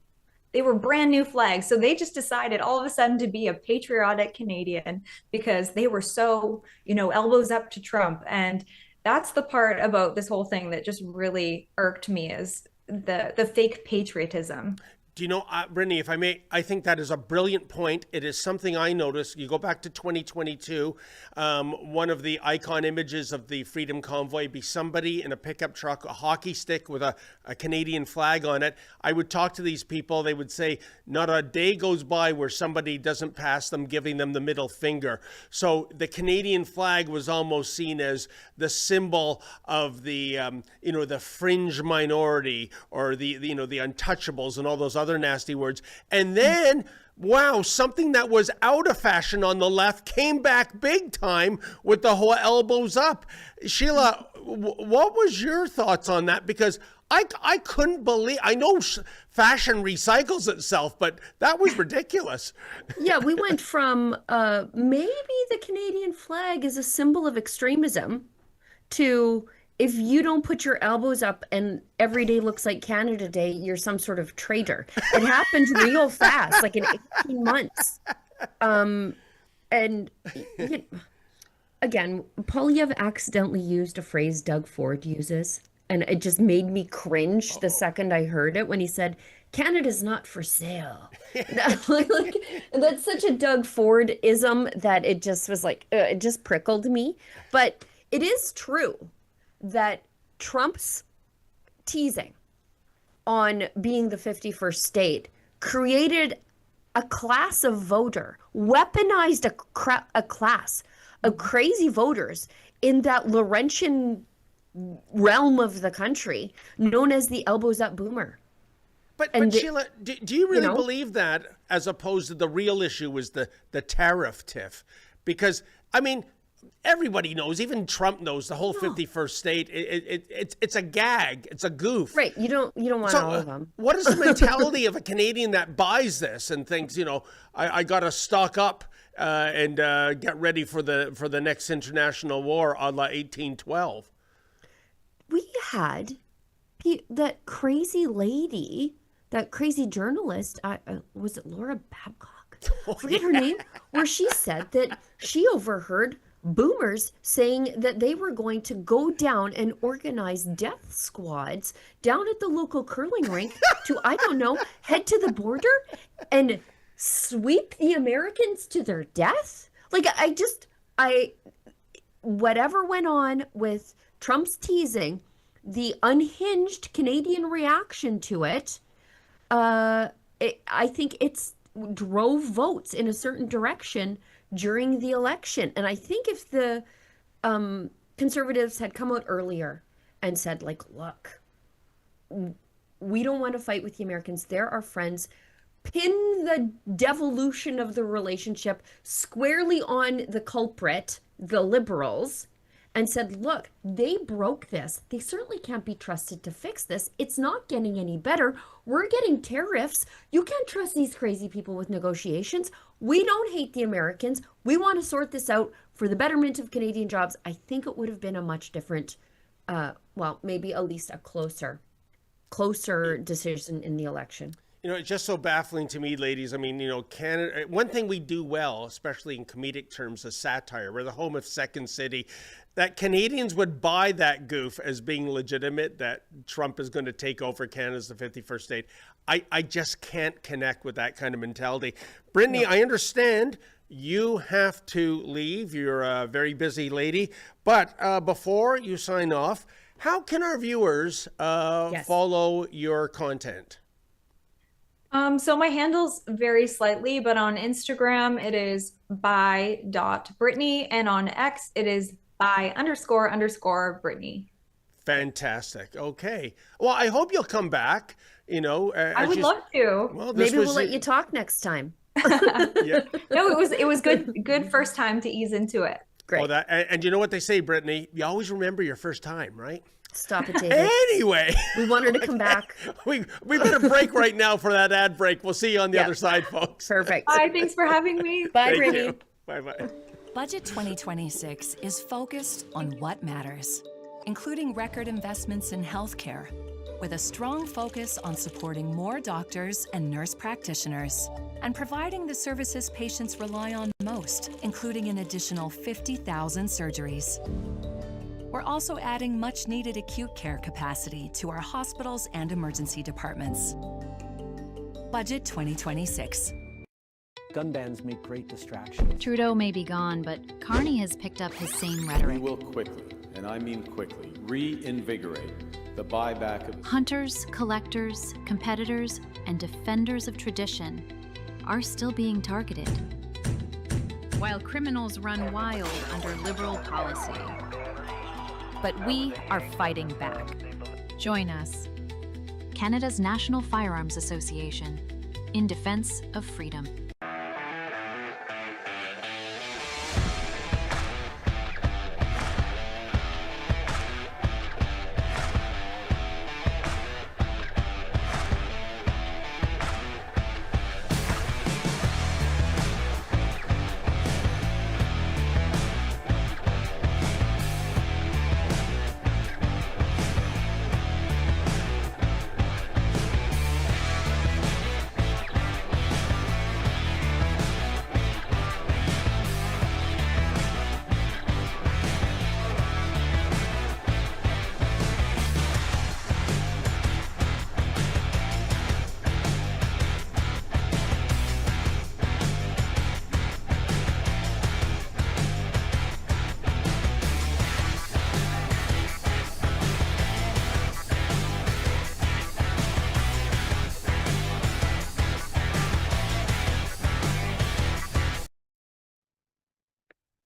They were brand new flags. So they just decided all of a sudden to be a patriotic Canadian because they were so, elbows up to Trump. And that's the part about this whole thing that just really irked me, is the fake patriotism. Do you know, Brittany, if I may, I think that is a brilliant point. It is something I noticed. You go back to 2022, one of the icon images of the Freedom Convoy be somebody in a pickup truck, a hockey stick with a Canadian flag on it. I would talk to these people. They would say, not a day goes by where somebody doesn't pass them giving them the middle finger. So the Canadian flag was almost seen as the symbol of the, the fringe minority, or the untouchables and all those other nasty words. And then, wow, something that was out of fashion on the left came back big time with the whole elbows up. Sheila, what was your thoughts on that? Because I couldn't believe, I know fashion recycles itself, but that was ridiculous. Yeah, we went from maybe the Canadian flag is a symbol of extremism to, if you don't put your elbows up and every day looks like Canada Day, you're some sort of traitor. It happened real fast, like in 18 months. And again, Poilievre accidentally used a phrase Doug Ford uses, and it just made me cringe the second I heard it when he said, Canada's not for sale. That's such a Doug Ford-ism that it just was like, it just prickled me. But it is true that Trump's teasing on being the 51st state created a class of voter, weaponized a class of crazy voters in that Laurentian realm of the country known as the elbows up boomer. But Sheila, do you really believe that, as opposed to the real issue was the tariff tiff? Because, I mean, everybody knows, even Trump knows, the whole 51st state, it's a gag, it's a goof. Right, you don't want all of them. What is the mentality of a Canadian that buys this and thinks, I got to stock up and get ready for the next international war, a la 1812. We had that crazy lady, that crazy journalist, was it Laura Babcock? Forget her name, where she said that she overheard boomers saying that they were going to go down and organize death squads down at the local curling rink to, I don't know, head to the border and sweep the Americans to their death. Like, whatever went on with Trump's teasing, the unhinged Canadian reaction to it, I think it's drove votes in a certain direction during the election. And I think if the conservatives had come out earlier and said, like, look, we don't want to fight with the Americans. They're our friends. Pin the devolution of the relationship squarely on the culprit, the Liberals, and said, look, they broke this. They certainly can't be trusted to fix this. It's not getting any better. We're getting tariffs. You can't trust these crazy people with negotiations. We don't hate the Americans. We want to sort this out for the betterment of Canadian jobs. I think it would have been a much different, well, maybe at least a closer decision in the election. You know, it's just so baffling to me, ladies. I mean, you know, Canada, one thing we do well, especially in comedic terms, is satire. We're the home of Second City. That Canadians would buy that goof as being legitimate, that Trump is going to take over Canada as the 51st state. I just can't connect with that kind of mentality. Brittany, I understand you have to leave. You're a very busy lady. But before you sign off, how can our viewers follow your content? So my handles vary slightly, but on Instagram it is by.Brittany, and on X it is by__Brittany. Fantastic. Okay. Well, I hope you'll come back. You know, I would love to. Well, maybe we'll let you talk next time. Yeah. No, it was good first time to ease into it. Great. Well, and you know what they say, Brittany? You always remember your first time, right? Stop it, David. Anyway, we want her to come back. we better break right now for that ad break. We'll see you on the other side, folks. Perfect. Bye. Thanks for having me. Bye, Brittany. Bye-bye. Budget 2026 is focused on what matters, including record investments in healthcare, with a strong focus on supporting more doctors and nurse practitioners and providing the services patients rely on most, including an additional 50,000 surgeries. We're also adding much-needed acute care capacity to our hospitals and emergency departments. Budget 2026. Gun bans make great distraction. Trudeau may be gone, but Carney has picked up his same We rhetoric. will quickly, and I mean quickly, reinvigorate the buyback of Hunters, collectors, competitors, and defenders of tradition are still being targeted, while criminals run wild under Liberal policy. But we are fighting back. Join us, Canada's National Firearms Association, in defense of freedom.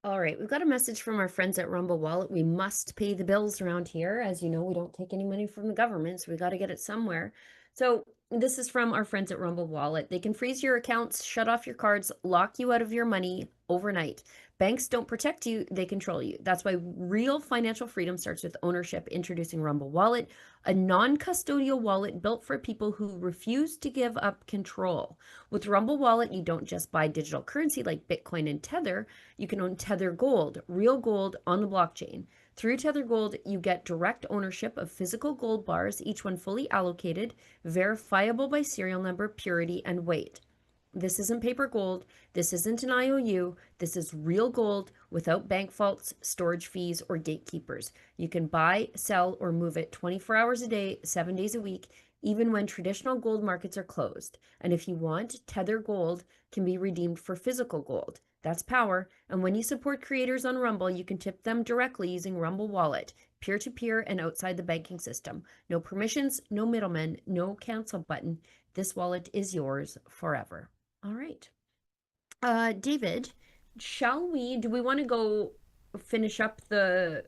All right, we've got a message from our friends at Rumble Wallet. We must pay the bills around here. As you know, we don't take any money from the government, so we got to get it somewhere. So this is from our friends at Rumble Wallet. They can freeze your accounts, shut off your cards, lock you out of your money overnight. Banks don't protect you, they control you. That's why real financial freedom starts with ownership. Introducing Rumble Wallet, a non-custodial wallet built for people who refuse to give up control. With Rumble Wallet, you don't just buy digital currency like Bitcoin and Tether. You can own Tether Gold, real gold on the blockchain. Through Tether Gold, you get direct ownership of physical gold bars, each one fully allocated, verifiable by serial number, purity, and weight. This isn't paper gold. This isn't an IOU. This is real gold without bank faults, storage fees, or gatekeepers. You can buy, sell, or move it 24 hours a day, 7 days a week, even when traditional gold markets are closed. And if you want, Tether Gold can be redeemed for physical gold. That's power. And when you support creators on Rumble, you can tip them directly using Rumble Wallet, peer-to-peer and outside the banking system. No permissions, no middlemen, no cancel button. This wallet is yours forever. All right. David, do we want to go finish up the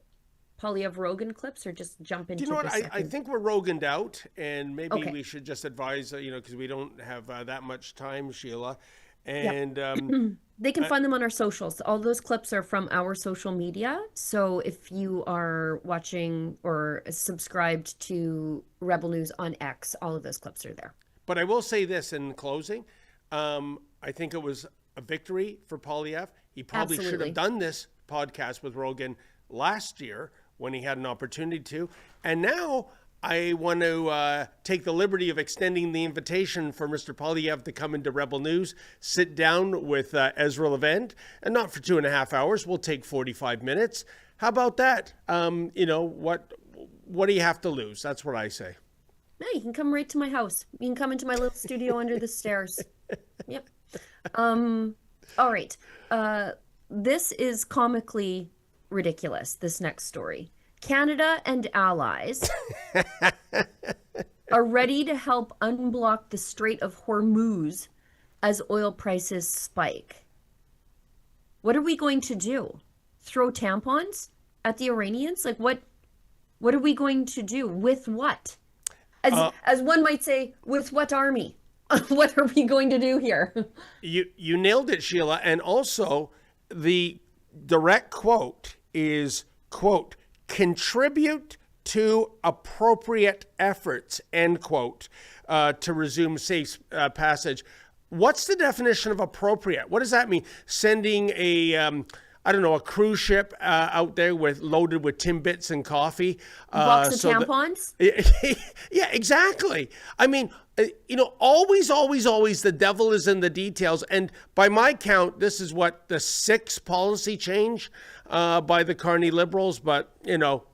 Poilievre Rogan clips or just jump into Do you know the what? I second? think we're Roganed out, and maybe Okay. we should just advise, because we don't have that much time, Sheila. Yep. And They can find them on our socials. All those clips are from our social media. So if you are watching or subscribed to Rebel News on X, all of those clips are there. But I will say this in closing. I think it was a victory for Poilievre. He probably should Absolutely. have done this podcast with Rogan last year when he had an opportunity to. And now I want to take the liberty of extending the invitation for Mr. Poilievre to come into Rebel News, sit down with Ezra Levent, and not for 2.5 hours. We'll take 45 minutes. How about that? What do you have to lose? That's what I say. No, you can come right to my house. You can come into my little studio under the stairs. Yep. All right. This is comically ridiculous, this next story. Canada and allies are ready to help unblock the Strait of Hormuz as oil prices spike. What are we going to do? Throw tampons at the Iranians? Like what are we going to do? With what? As one might say, with what army? What are we going to do here? You nailed it, Sheila. And also, the direct quote is, quote, contribute to appropriate efforts, end quote, to resume safe passage. What's the definition of appropriate? What does that mean? Sending a cruise ship out there loaded with Timbits and coffee. Box of tampons? Yeah, exactly. I mean, always the devil is in the details. And by my count, this is what, the 6th policy change by the Carney Liberals. But,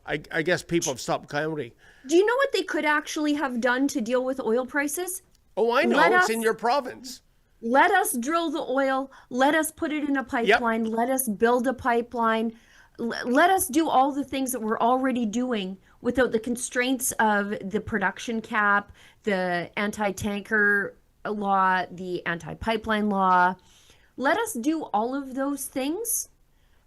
I guess people have stopped counting. Do you know what they could actually have done to deal with oil prices? Oh, I know. It's in your province. Let us drill the oil. Let us put it in a pipeline. Yep. Let us build a pipeline. Let us do all the things that we're already doing without the constraints of the production cap, the anti-tanker law, the anti-pipeline law. Let us do all of those things,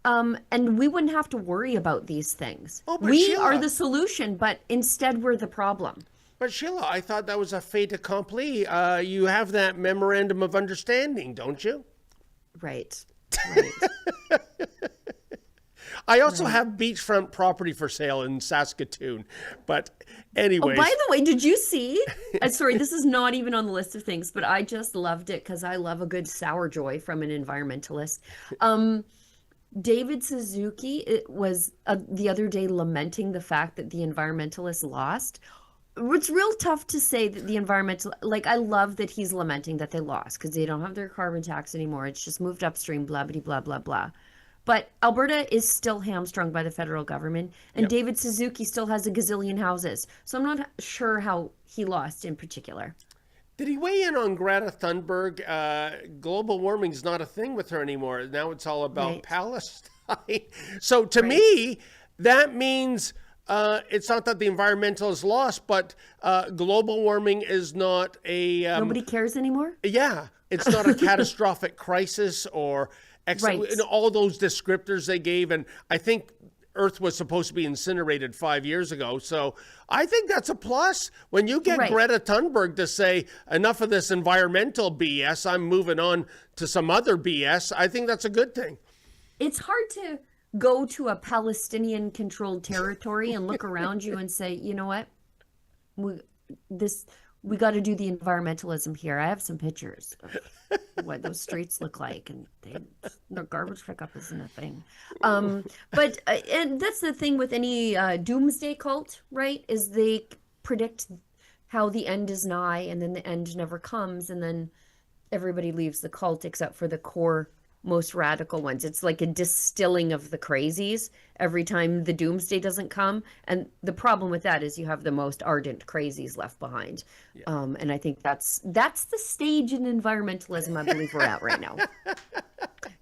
and we wouldn't have to worry about these things. We are the solution, but instead we're the problem. But Sheila, I thought that was a fait accompli. You have that memorandum of understanding, don't you? Right. I also have beachfront property for sale in Saskatoon. But anyways. Oh, by the way, did you see? Sorry, this is not even on the list of things, but I just loved it because I love a good sour joy from an environmentalist. David Suzuki was the other day lamenting the fact that the environmentalists lost. It's real tough to say that the environmental, I love that he's lamenting that they lost because they don't have their carbon tax anymore. It's just moved upstream, blah, blah, blah, blah, blah. But Alberta is still hamstrung by the federal government, and yep. David Suzuki still has a gazillion houses. So I'm not sure how he lost in particular. Did he weigh in on Greta Thunberg? Global warming is not a thing with her anymore. Now it's all about Palestine. So to me, that means... it's not that the environmentalists lost, but global warming is not a... Nobody cares anymore? Yeah. It's not a catastrophic crisis or all those descriptors they gave. And I think Earth was supposed to be incinerated 5 years ago. So I think that's a plus. When you get Greta Thunberg to say, enough of this environmental BS, I'm moving on to some other BS, I think that's a good thing. It's hard to go to a Palestinian-controlled territory and look around you and say, you know what, we got to do the environmentalism here. I have some pictures of what those streets look like, and their garbage pickup isn't a thing. But and that's the thing with any doomsday cult, right? Is they predict how the end is nigh, and then the end never comes, and then everybody leaves the cult except for the core, most radical ones. It's like a distilling of the crazies every time the doomsday doesn't come. And the problem with that is you have the most ardent crazies left behind. Yeah. And I think that's the stage in environmentalism I believe we're at right now.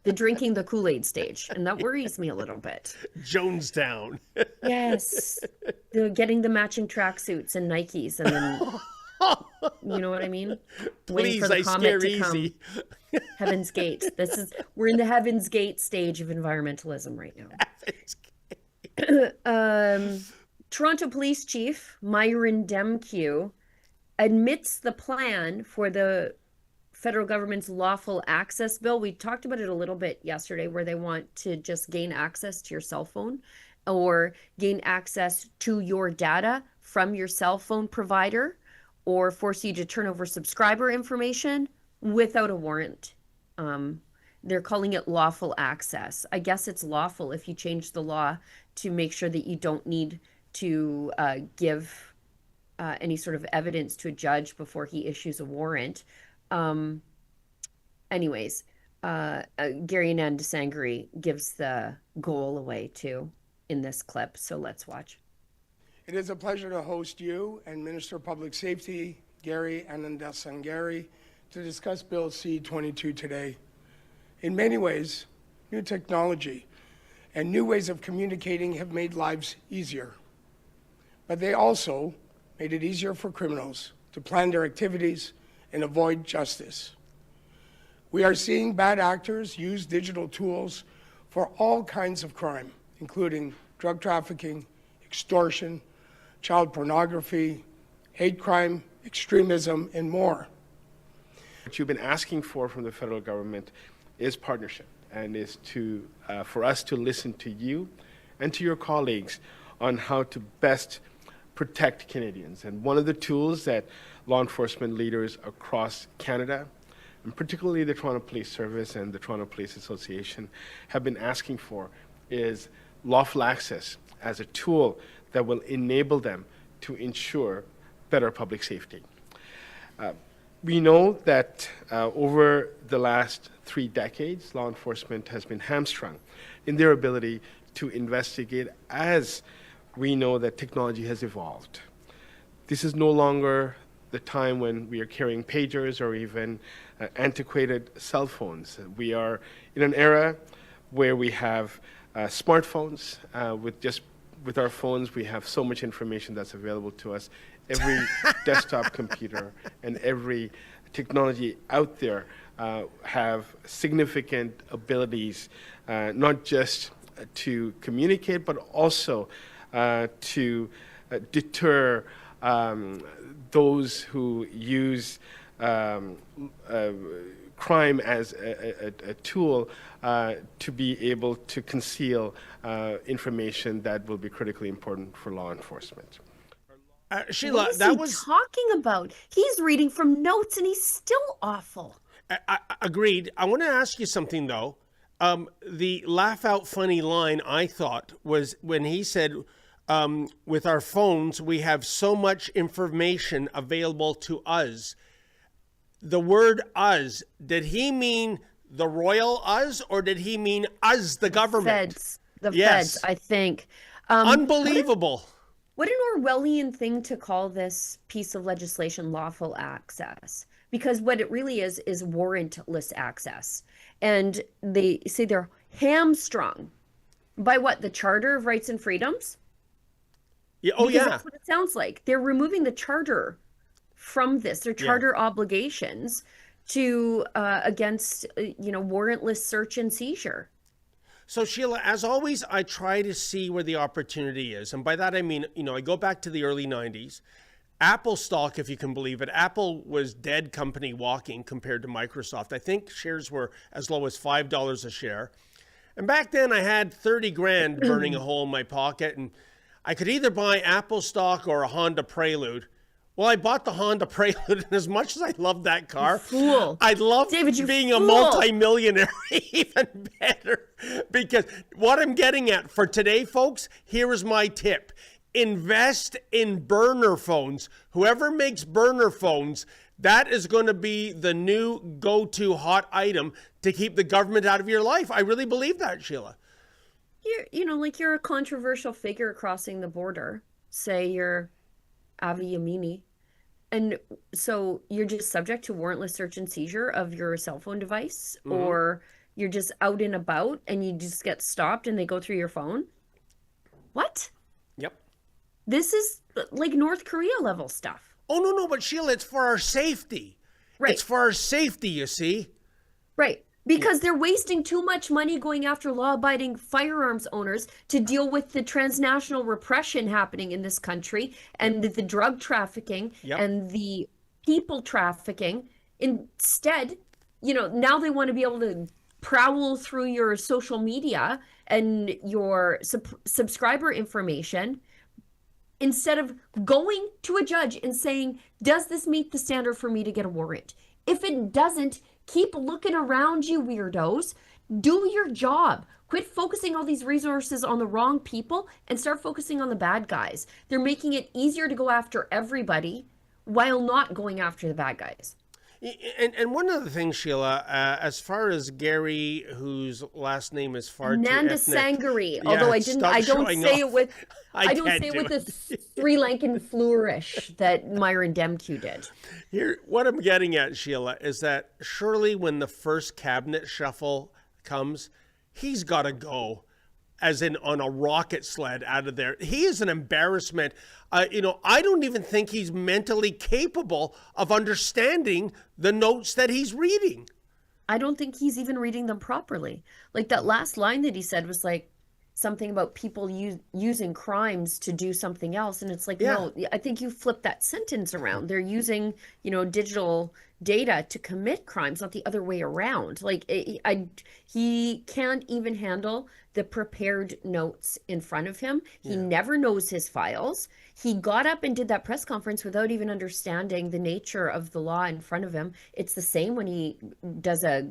The drinking the Kool-Aid stage. And that worries me a little bit. Jonestown. Yes. Getting the matching tracksuits and Nikes, and then, you know what I mean? Please, I scare easy. Heaven's Gate. We're in the Heaven's Gate stage of environmentalism right now. Toronto Police Chief Myron Demkew admits the plan for the federal government's lawful access bill. We talked about it a little bit yesterday, where they want to just gain access to your cell phone or gain access to your data from your cell phone provider, or force you to turn over subscriber information without a warrant. They're calling it lawful access. I guess it's lawful if you change the law to make sure that you don't need to give any sort of evidence to a judge before he issues a warrant. Anyways, Gary Nandasangri gives the goal away too in this clip. So let's watch. It is a pleasure to host you and Minister of Public Safety, Gary Nandasangri, to discuss Bill C-22 today. In many ways, new technology and new ways of communicating have made lives easier. But they also made it easier for criminals to plan their activities and avoid justice. We are seeing bad actors use digital tools for all kinds of crime, including drug trafficking, extortion, child pornography, hate crime, extremism, and more. What you've been asking for from the federal government is partnership, and is for us to listen to you and to your colleagues on how to best protect Canadians. And one of the tools that law enforcement leaders across Canada, and particularly the Toronto Police Service and the Toronto Police Association, have been asking for is lawful access as a tool that will enable them to ensure better public safety. We know that over the last 3 decades, law enforcement has been hamstrung in their ability to investigate, as we know that technology has evolved. This is no longer the time when we are carrying pagers or even antiquated cell phones. We are in an era where we have smartphones. With our phones, we have so much information that's available to us. Every desktop computer and every technology out there have significant abilities, not just to communicate, but also to deter those who use crime as a tool to be able to conceal information that will be critically important for law enforcement. Sheila, what is that he was talking about? He's reading from notes and he's still awful. Agreed. I want to ask you something though. The laugh out funny line I thought was when he said, with our phones, we have so much information available to us. The word us, did he mean the royal us, or did he mean us, the government? The feds, I think. Unbelievable. What an Orwellian thing to call this piece of legislation lawful access, because what it really is warrantless access. And they say they're hamstrung by what? The Charter of Rights and Freedoms? Yeah. Oh, because that's what it sounds like. They're removing the charter from this, their charter obligations to against warrantless search and seizure. So Sheila, as always, I try to see where the opportunity is. And by that, I mean, I go back to the early 90s. Apple stock, if you can believe it, Apple was dead company walking compared to Microsoft. I think shares were as low as $5 a share. And back then I had 30 grand burning a hole in my pocket, and I could either buy Apple stock or a Honda Prelude. Well, I bought the Honda Prelude, and as much as I loved that car, I love being a multimillionaire even better. Because what I'm getting at for today, folks, here is my tip. Invest in burner phones. Whoever makes burner phones, that is going to be the new go-to hot item to keep the government out of your life. I really believe that, Sheila. You're a controversial figure crossing the border. Say you're Avi Yamini. And so you're just subject to warrantless search and seizure of your cell phone device, or you're just out and about and you just get stopped and they go through your phone. What? Yep. This is like North Korea level stuff. Oh, no, but Sheila, it's for our safety. Right. It's for our safety, you see. Right. Because they're wasting too much money going after law-abiding firearms owners to deal with the transnational repression happening in this country and the drug trafficking and the people trafficking. Instead, now they want to be able to prowl through your social media and your subscriber information instead of going to a judge and saying, does this meet the standard for me to get a warrant? If it doesn't, keep looking around, you weirdos. Do your job. Quit focusing all these resources on the wrong people and start focusing on the bad guys. They're making it easier to go after everybody while not going after the bad guys. And one other thing, Sheila, as far as Gary, whose last name is far too Nanda ethnic. Sangari, although I don't say it with a Sri Lankan flourish that Myron Demke did. Here, what I'm getting at, Sheila, is that surely when the first cabinet shuffle comes, he's got to go, as in on a rocket sled out of there. He is an embarrassment. I don't even think he's mentally capable of understanding the notes that he's reading. I don't think he's even reading them properly. Like that last line that he said was like something about people using crimes to do something else. And it's like, no, I think you flipped that sentence around. They're using, digital data to commit crimes, not the other way around. Like he can't even handle the prepared notes in front of him. He never knows his files. He got up and did that press conference without even understanding the nature of the law in front of him. It's the same when he does a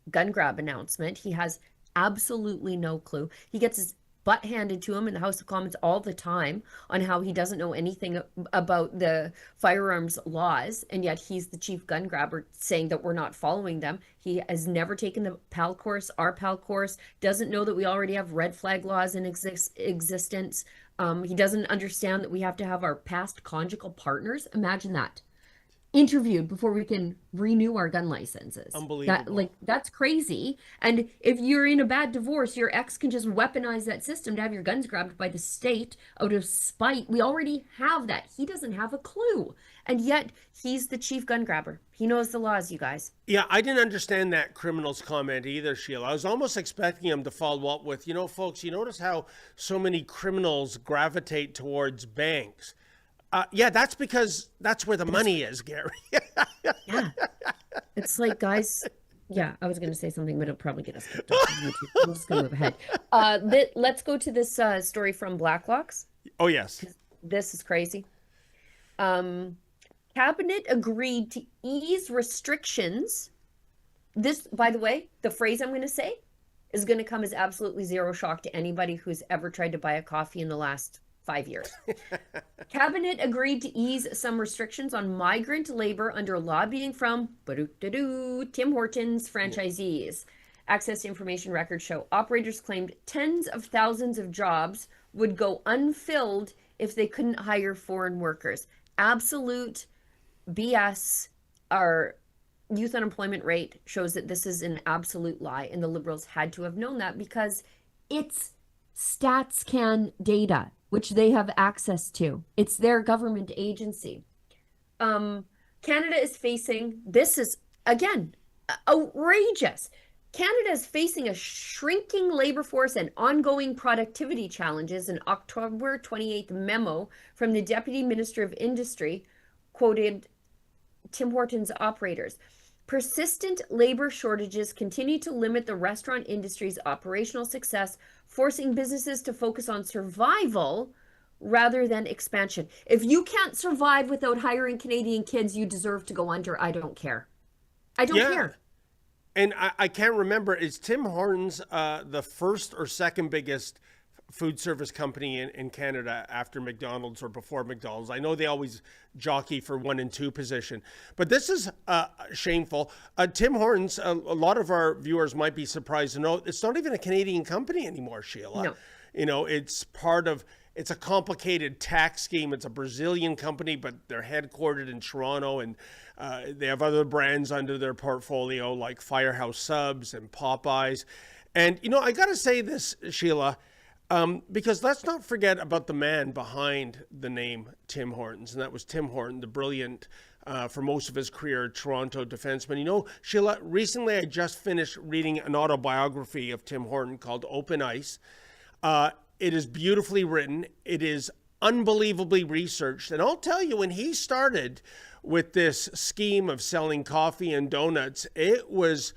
gun grab announcement. He has absolutely no clue. He gets his butt handed to him in the House of Commons all the time on how he doesn't know anything about the firearms laws, and yet he's the chief gun grabber saying that we're not following them. He has never taken the PAL course, our PAL course, doesn't know that we already have red flag laws in existence. He doesn't understand that we have to have our past conjugal partners. Imagine that. Interviewed before we can renew our gun licenses. Unbelievable. That's crazy. And if you're in a bad divorce, your ex can just weaponize that system to have your guns grabbed by the state out of spite. We already have that. He doesn't have a clue. And yet he's the chief gun grabber. He knows the laws, you guys. Yeah, I didn't understand that criminal's comment either, Sheila. I was almost expecting him to follow up with, folks, you notice how so many criminals gravitate towards banks. That's because that's where the money is, Gary. Yeah. It's like, guys, I was going to say something, but it'll probably get us kicked off of YouTube. I'm just going to move ahead. Let's go to this story from Blacklocks. Oh, yes. This is crazy. Cabinet agreed to ease restrictions. This, by the way, the phrase I'm going to say is going to come as absolutely zero shock to anybody who's ever tried to buy a coffee in the last 5 years. Cabinet agreed to ease some restrictions on migrant labor under lobbying from Tim Hortons franchisees. Access to information records show operators claimed tens of thousands of jobs would go unfilled if they couldn't hire foreign workers. Absolute BS. Our youth unemployment rate shows that this is an absolute lie, and the Liberals had to have known that because it's StatsCan data, which they have access to. It's their government agency. Canada is facing, this is, again, outrageous. Canada is facing a shrinking labor force and ongoing productivity challenges. An October 28th memo from the Deputy Minister of Industry quoted Tim Hortons operators. Persistent labor shortages continue to limit the restaurant industry's operational success, forcing businesses to focus on survival rather than expansion. If you can't survive without hiring Canadian kids, you deserve to go under. I don't care. I don't care. And I can't remember, is Tim Hortons the first or second biggest food service company in Canada after McDonald's or before McDonald's? I know they always jockey for 1 and 2 position, but this is shameful. Tim Hortons, a lot of our viewers might be surprised to know it's not even a Canadian company anymore, Sheila. No. You know, it's a complicated tax scheme. It's a Brazilian company, but they're headquartered in Toronto, and they have other brands under their portfolio like Firehouse Subs and Popeyes. And, you know, I got to say this, Sheila, because let's not forget about the man behind the name Tim Hortons, and that was Tim Horton, the brilliant, for most of his career, Toronto defenseman. You know, Sheila, recently I just finished reading an autobiography of Tim Horton called Open Ice. It is beautifully written. It is unbelievably researched. And I'll tell you, when he started with this scheme of selling coffee and donuts, it was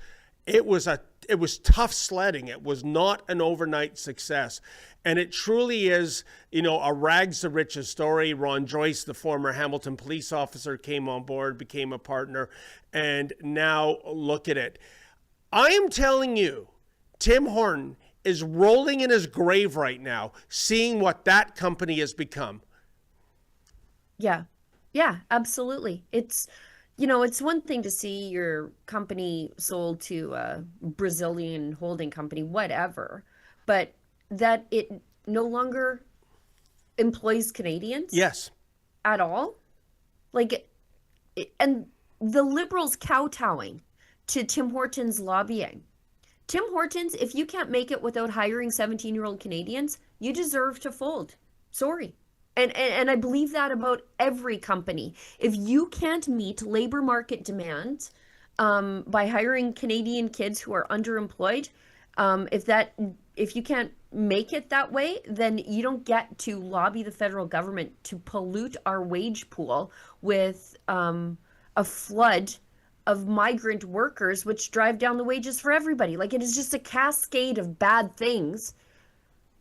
tough sledding. It was not an overnight success. And it truly is, you know, a rags to riches story. Ron Joyce, the former Hamilton police officer, came on board, became a partner, and now look at it. I am telling you, Tim Horton is rolling in his grave right now, seeing what that company has become. Yeah. Yeah, absolutely. It's, you know, it's one thing to see your company sold to a Brazilian holding company, whatever, but that it no longer employs Canadians. Yes. At all. Like, and the Liberals kowtowing to Tim Hortons lobbying. Tim Hortons, if you can't make it without hiring 17-year-old Canadians, you deserve to fold. Sorry. And I believe that about every company. If you can't meet labor market demand by hiring Canadian kids who are underemployed, if you can't make it that way, then you don't get to lobby the federal government to pollute our wage pool with a flood of migrant workers, which drive down the wages for everybody. Like, it is just a cascade of bad things,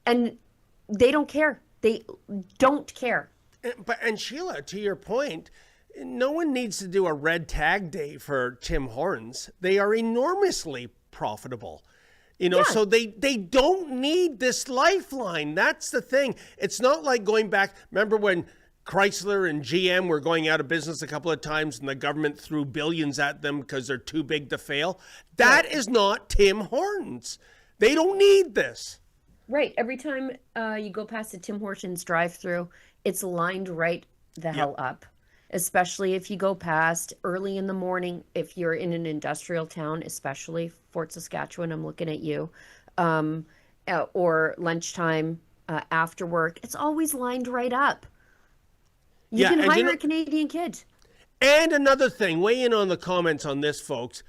and they don't care. They don't care. And Sheila, to your point, no one needs to do a red tag day for Tim Hortons. They are enormously profitable. You know, yeah. So they don't need this lifeline. That's the thing. It's not like going back. Remember when Chrysler and GM were going out of business a couple of times and the government threw billions at them because they're too big to fail? That is not Tim Hortons. They don't need this. Right. Every time you go past a Tim Hortons drive-through, it's lined right the hell up, especially if you go past early in the morning, if you're in an industrial town, especially Fort Saskatchewan, I'm looking at you, or lunchtime after work. It's always lined right up. You can hire a Canadian kid. And another thing, weigh in on the comments on this, folks.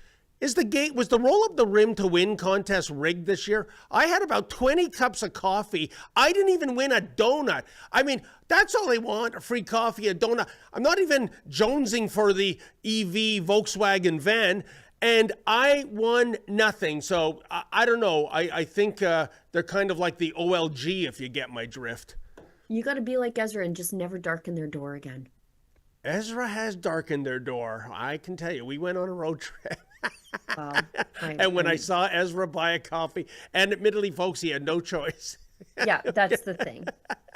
Was the roll up the rim to win contest rigged this year? I had about 20 cups of coffee. I didn't even win a donut. I mean, that's all I want, a free coffee, a donut. I'm not even jonesing for the EV Volkswagen van, and I won nothing. So I don't know. I think they're kind of like the OLG, if you get my drift. You got to be like Ezra and just never darken their door again. Ezra has darkened their door. I can tell you, we went on a road trip. And when I saw Ezra buy a coffee, and admittedly, folks, he had no choice. Yeah, that's the thing.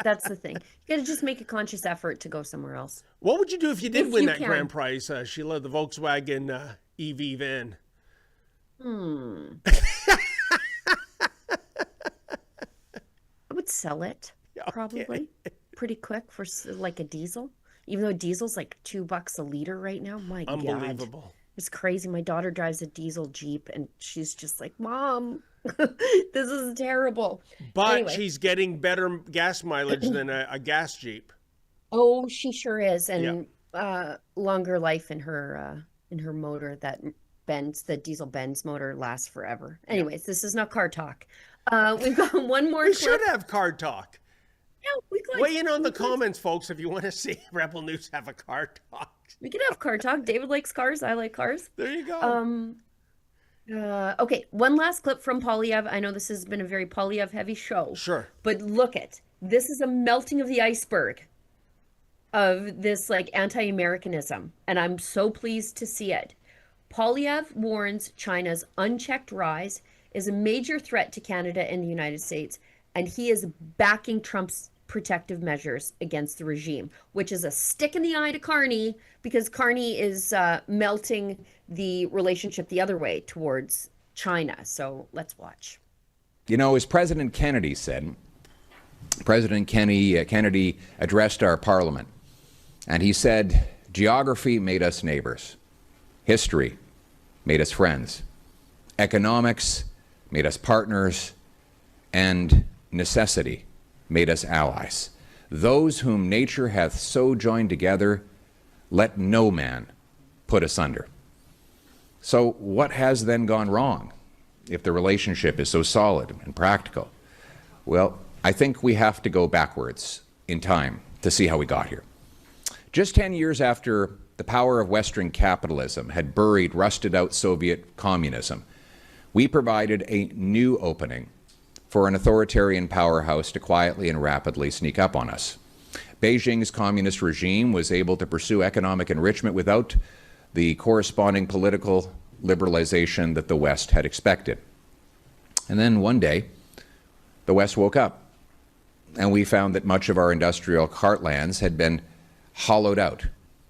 That's the thing. You got to just make a conscious effort to go somewhere else. What would you do if you did win that grand prize, Sheila, the Volkswagen EV van? I would sell it, probably, pretty quick for like a diesel. Even though diesel's like $2 a liter right now. My God. Unbelievable. It's crazy. My daughter drives a diesel Jeep and she's just like, Mom, this is terrible. But anyway. She's getting better gas mileage than a gas Jeep. Oh, she sure is. And longer life in her motor that the diesel Benz motor lasts forever. Anyways, this is not car talk. We've got one more We clip. should have car talk. Yeah, we could. Weigh in on the comments, folks, if you want to see Rebel News have a car talk. We could have car talk. David likes cars. I like cars. There you go. Okay, one last clip from Poilievre. I know this has been a very Poilievre heavy show. Sure. But look at this is a melting of the iceberg of this like anti-Americanism, and I'm so pleased to see it. Poilievre warns China's unchecked rise is a major threat to Canada and the United States, and he is backing Trump's protective measures against the regime, which is a stick in the eye to Carney, because Carney is melting the relationship the other way towards China. So let's watch. You know, as President Kennedy said, President Kennedy addressed our parliament, and he said, geography made us neighbors. History made us friends. Economics made us partners. And necessity made us allies. Those whom nature hath so joined together, let no man put asunder. So what has then gone wrong if the relationship is so solid and practical? Well, I think we have to go backwards in time to see how we got here. Just 10 years after the power of Western capitalism had buried rusted-out Soviet communism, we provided a new opening for an authoritarian powerhouse to quietly and rapidly sneak up on us. Beijing's communist regime was able to pursue economic enrichment without the corresponding political liberalization that the West had expected. And then one day, the West woke up, and we found that much of our industrial heartlands had been hollowed out,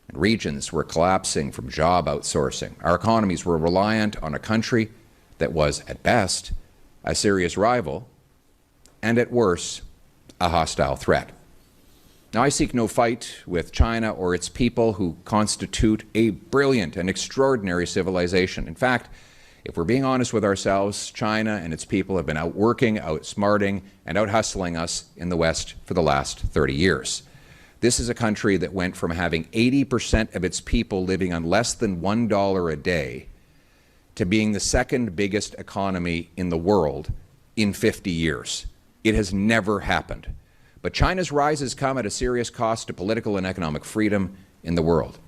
and regions were collapsing from job outsourcing. Our economies were reliant on a country that was, at best, a serious rival, and at worst, a hostile threat. Now, I seek no fight with China or its people, who constitute a brilliant and extraordinary civilization. In fact, if we're being honest with ourselves, China and its people have been outworking, outsmarting, and out-hustling us in the West for the last 30 years. This is a country that went from having 80% of its people living on less than $1 a day to being the second biggest economy in the world in 50 years. It has never happened. But China's rise has come at a serious cost to political and economic freedom in the world.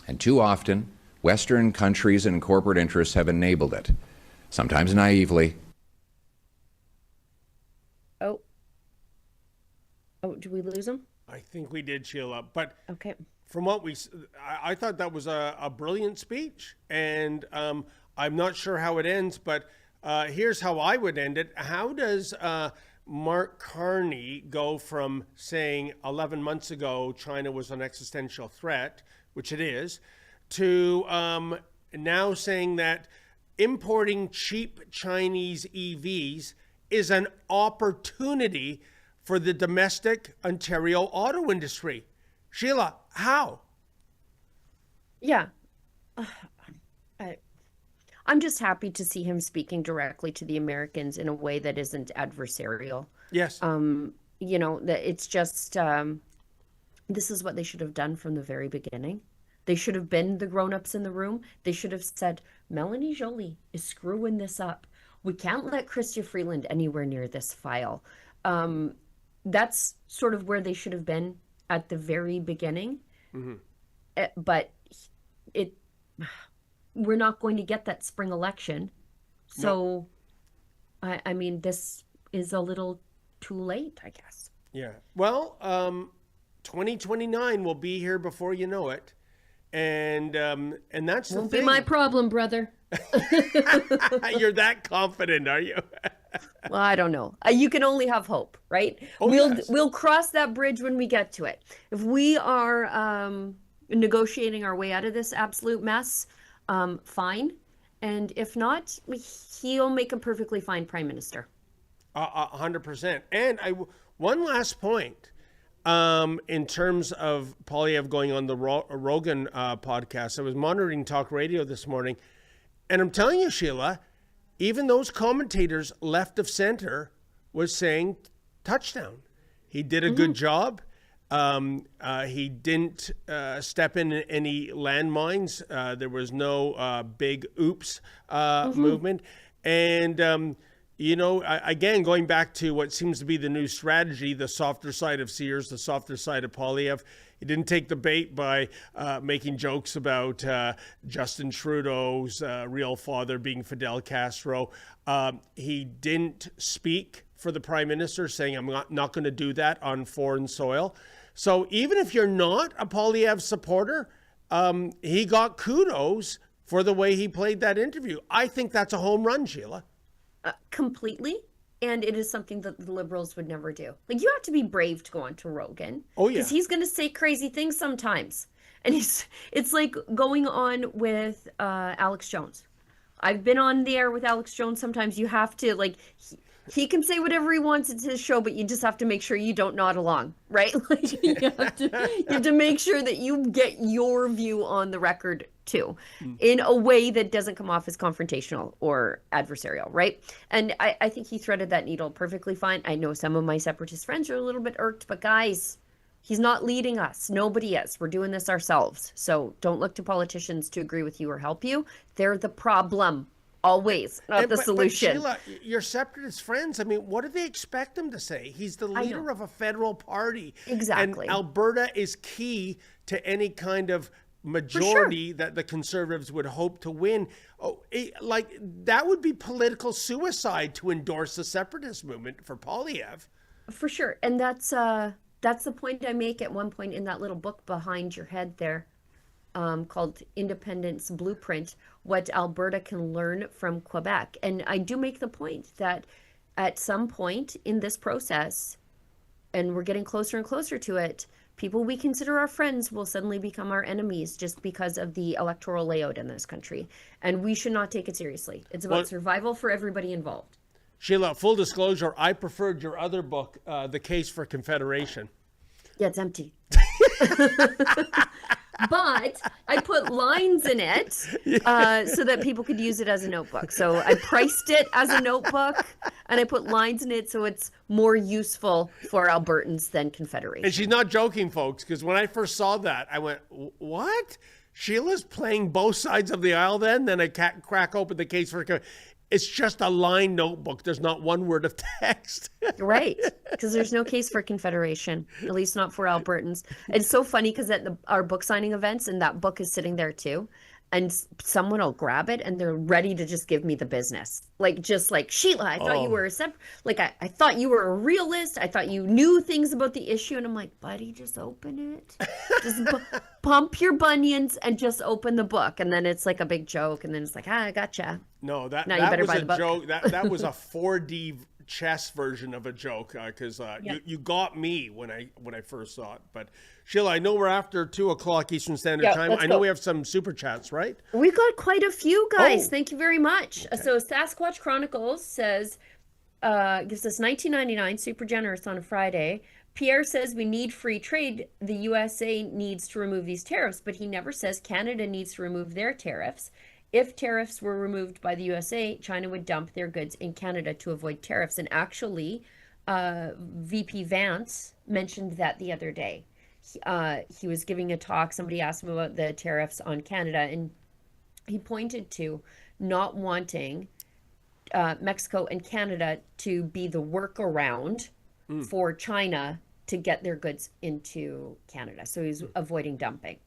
And too often, Western countries and corporate interests have enabled it, sometimes naively. Oh, did we lose him? I think we did, Sheila. But okay. From what I thought that was a brilliant speech. And I'm not sure how it ends, but here's how I would end it. How does Mark Carney go from saying 11 months ago China was an existential threat, which it is, to now saying that importing cheap Chinese EVs is an opportunity for the domestic Ontario auto industry? Sheila, how? Yeah. I'm just happy to see him speaking directly to the Americans in a way that isn't adversarial. Yes. You know, that it's just, this is what they should have done from the very beginning. They should have been the grown-ups in the room. They should have said, Melanie Joly is screwing this up. We can't let Chrystia Freeland anywhere near this file. That's sort of where they should have been at the very beginning. Mm-hmm. But we're not going to get that spring election. So, no. I mean, this is a little too late, I guess. Yeah. Well, 2029 will be here before you know it. And that's the Won't thing. be my problem, brother. You're that confident, are you? Well, I don't know. You can only have hope, right? Oh, we'll cross that bridge when we get to it. If we are negotiating our way out of this absolute mess, fine. And if not, he'll make a perfectly fine prime minister. 100%. And one last point. In terms of Poilievre going on the Rogan podcast, I was monitoring talk radio this morning, and I'm telling you, Sheila, even those commentators left of center was saying touchdown. He did a good job. He didn't step in any landmines. There was no big oops movement. And, you know, again, going back to what seems to be the new strategy, the softer side of Sears, the softer side of Poilievre, he didn't take the bait by making jokes about Justin Trudeau's real father being Fidel Castro. He didn't speak for the Prime Minister, saying, I'm not going to do that on foreign soil. So even if you're not a Poilievre supporter, he got kudos for the way he played that interview. I think that's a home run, Sheila. Completely. And it is something that the Liberals would never do. Like, you have to be brave to go on to Rogan. Oh, yeah. Because he's going to say crazy things sometimes. And it's like going on with Alex Jones. I've been on the air with Alex Jones. Sometimes you have to, like, he can say whatever he wants. It's his show, but you just have to make sure you don't nod along, right? Like, you have to make sure that you get your view on the record too, in a way that doesn't come off as confrontational or adversarial, right? And I think he threaded that needle perfectly fine. I know some of my separatist friends are a little bit irked, but guys, he's not leading us. Nobody is. We're doing this ourselves. So don't look to politicians to agree with you or help you. They're the problem. Always, not the solution. But Sheila, your separatist friends, I mean, what do they expect him to say? He's the leader of a federal party. Exactly. And Alberta is key to any kind of majority that the Conservatives would hope to win. Oh, like, that would be political suicide to endorse the separatist movement for Poilievre. For sure. And that's the point I make at one point in that little book behind your head there. Called Independence Blueprint, what Alberta can learn from Quebec. And I do make the point that at some point in this process, and we're getting closer and closer to it, people we consider our friends will suddenly become our enemies just because of the electoral layout in this country. And we should not take it seriously. It's about survival for everybody involved. Sheila, full disclosure, I preferred your other book, The Case for Confederation. Yeah, it's empty. But I put lines in it so that people could use it as a notebook. So I priced it as a notebook, and I put lines in it so it's more useful for Albertans than Confederation. And she's not joking, folks, because when I first saw that, I went, what? Sheila's playing both sides of the aisle then? Then I crack open The Case for It's just a line notebook. There's not one word of text. Right, because there's no case for Confederation, at least not for Albertans. It's so funny because at our book signing events, and that book is sitting there too, and someone will grab it and they're ready to just give me the business. Like, just like, Sheila, I thought you were I thought you were a realist. I thought you knew things about the issue. And I'm like, buddy, just open it. Just pump your bunions and just open the book. And then it's like a big joke. And then it's like, I gotcha. No, that now you better was buy a the book. joke. That was a 4D chess version of a joke, because you got me when I first saw it. But Sheila, I know we're after 2:00 Eastern Standard Time. I know we have some super chats, right? We've got quite a few, guys. Thank you very much. Okay. So Sasquatch Chronicles says, gives us $19.99, super generous on a Friday. Pierre says we need free trade. The USA needs to remove these tariffs, but he never says Canada needs to remove their tariffs. If tariffs were removed by the USA, China would dump their goods in Canada to avoid tariffs. And actually, VP Vance mentioned that the other day. He was giving a talk. Somebody asked him about the tariffs on Canada, and he pointed to not wanting Mexico and Canada to be the workaround for China to get their goods into Canada. So he's avoiding dumping.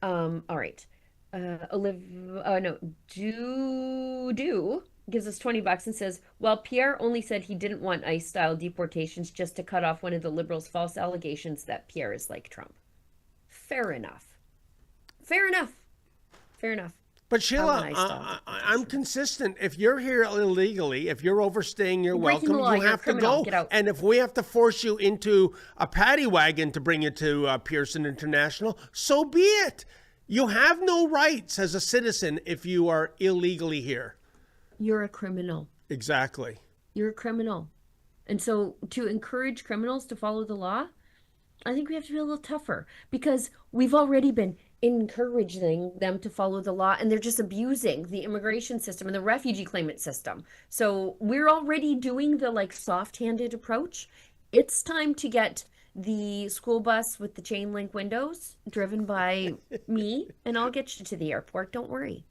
All right. Do gives us $20 and says, well, Pierre only said he didn't want ICE-style deportations just to cut off one of the Liberals' false allegations that Pierre is like Trump. Fair enough. But Sheila, I'm consistent. If you're here illegally, if you're overstaying your welcome, you have to go. And if we have to force you into a paddy wagon to bring you to Pearson International, so be it. You have no rights as a citizen if you are illegally here. You're a criminal. Exactly. You're a criminal. And so to encourage criminals to follow the law, I think we have to be a little tougher, because we've already been encouraging them to follow the law, and they're just abusing the immigration system and the refugee claimant system. So we're already doing the soft-handed approach. It's time to get the school bus with the chain link windows driven by me, and I'll get you to the airport. Don't worry.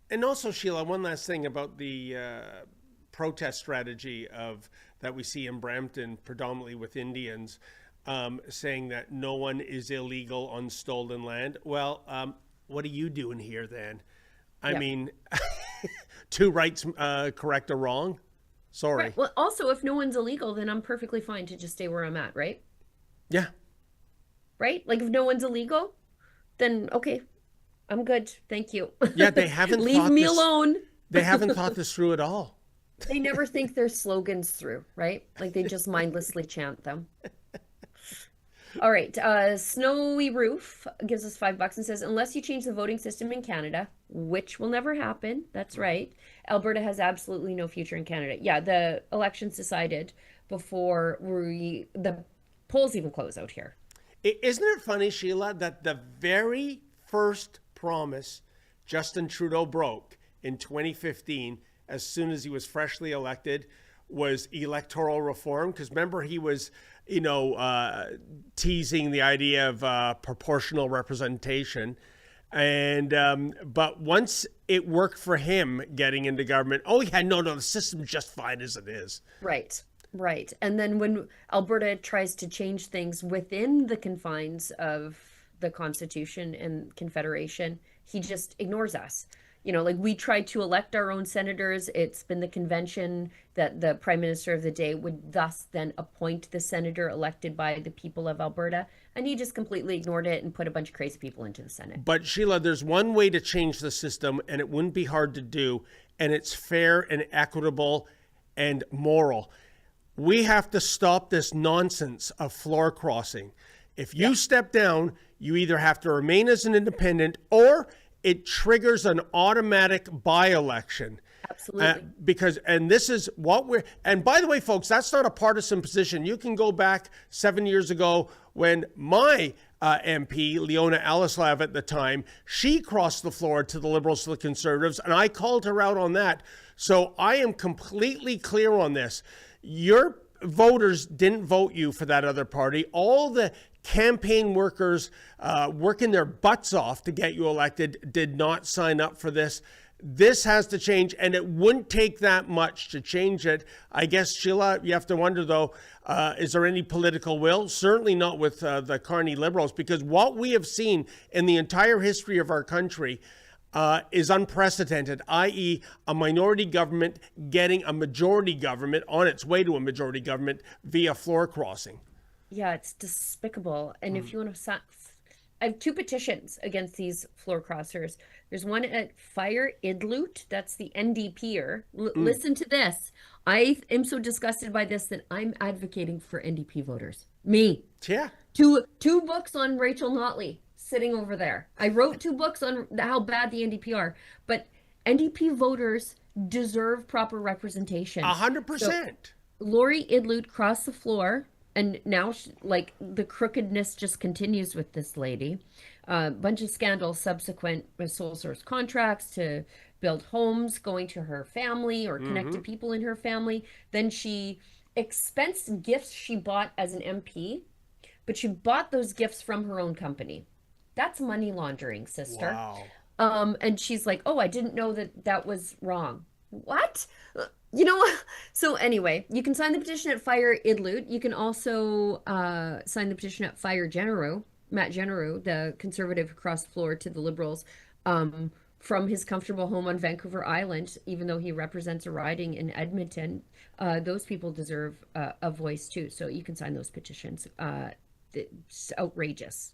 And also, Sheila, one last thing about the protest strategy that we see in Brampton, predominantly with Indians, saying that no one is illegal on stolen land. Well, what are you doing here then? I mean, two rights correct a wrong? Sorry. Right. Well, also, if no one's illegal, then I'm perfectly fine to just stay where I'm at, right? Yeah. Right? Like, if no one's illegal, then okay, I'm good. Thank you. Yeah, they haven't Leave me alone. They haven't thought this through at all. They never think their slogans through, right? Like, they just mindlessly chant them. All right. Snowy Roof gives us $5 and says, unless you change the voting system in Canada, which will never happen. That's right. Alberta has absolutely no future in Canada. Yeah, the election's decided before the polls even close out here. Isn't it funny, Sheila, that the very first promise Justin Trudeau broke in 2015, as soon as he was freshly elected, was electoral reform? Because remember, he was, teasing the idea of proportional representation. And but once it worked for him getting into government, the system's just fine as it is. Right. And then when Alberta tries to change things within the confines of the Constitution and Confederation, he just ignores us. Like, we tried to elect our own senators. It's been the convention that the Prime Minister of the day would thus then appoint the senator elected by the people of Alberta. And he just completely ignored it and put a bunch of crazy people into the Senate. But Sheila, there's one way to change the system, and it wouldn't be hard to do, and it's fair and equitable and moral. We have to stop this nonsense of floor crossing. If you step down, you either have to remain as an independent, or it triggers an automatic by-election. Absolutely. And this is what and by the way, folks, that's not a partisan position. You can go back 7 years ago when my MP, Leona Alislav at the time, she crossed the floor to the Liberals, to the Conservatives, and I called her out on that. So I am completely clear on this. Your voters didn't vote you for that other party. All the campaign workers working their butts off to get you elected did not sign up for this. This has to change, and it wouldn't take that much to change it. I guess, Sheila, you have to wonder, though, is there any political will? Certainly not with the Carney Liberals, because what we have seen in the entire history of our country is unprecedented, i.e. a minority government getting a majority government on its way to a majority government via floor crossing. Yeah, it's despicable. And if you want to, I have 2 petitions against these floor crossers. There's one at Fire Idlut. That's the NDPer. Listen to this. I am so disgusted by this that I'm advocating for NDP voters. Me. Yeah. Two books on Rachel Notley sitting over there. I wrote 2 books on how bad the NDP are, but NDP voters deserve proper representation. 100%. So, Lori Idlut crossed the floor. And now, the crookedness just continues with this lady. Bunch of scandals subsequent with sole source contracts to build homes, going to her family or connected people in her family. Then she expensed gifts she bought as an MP, but she bought those gifts from her own company. That's money laundering, sister. Wow. And she's like, I didn't know that was wrong. What? So anyway, you can sign the petition at Fire Idlut. You can also sign the petition at Fire Genereux, Matt Genereux, the Conservative who crossed the floor to the Liberals from his comfortable home on Vancouver Island, even though he represents a riding in Edmonton. Those people deserve a voice too. So you can sign those petitions. It's outrageous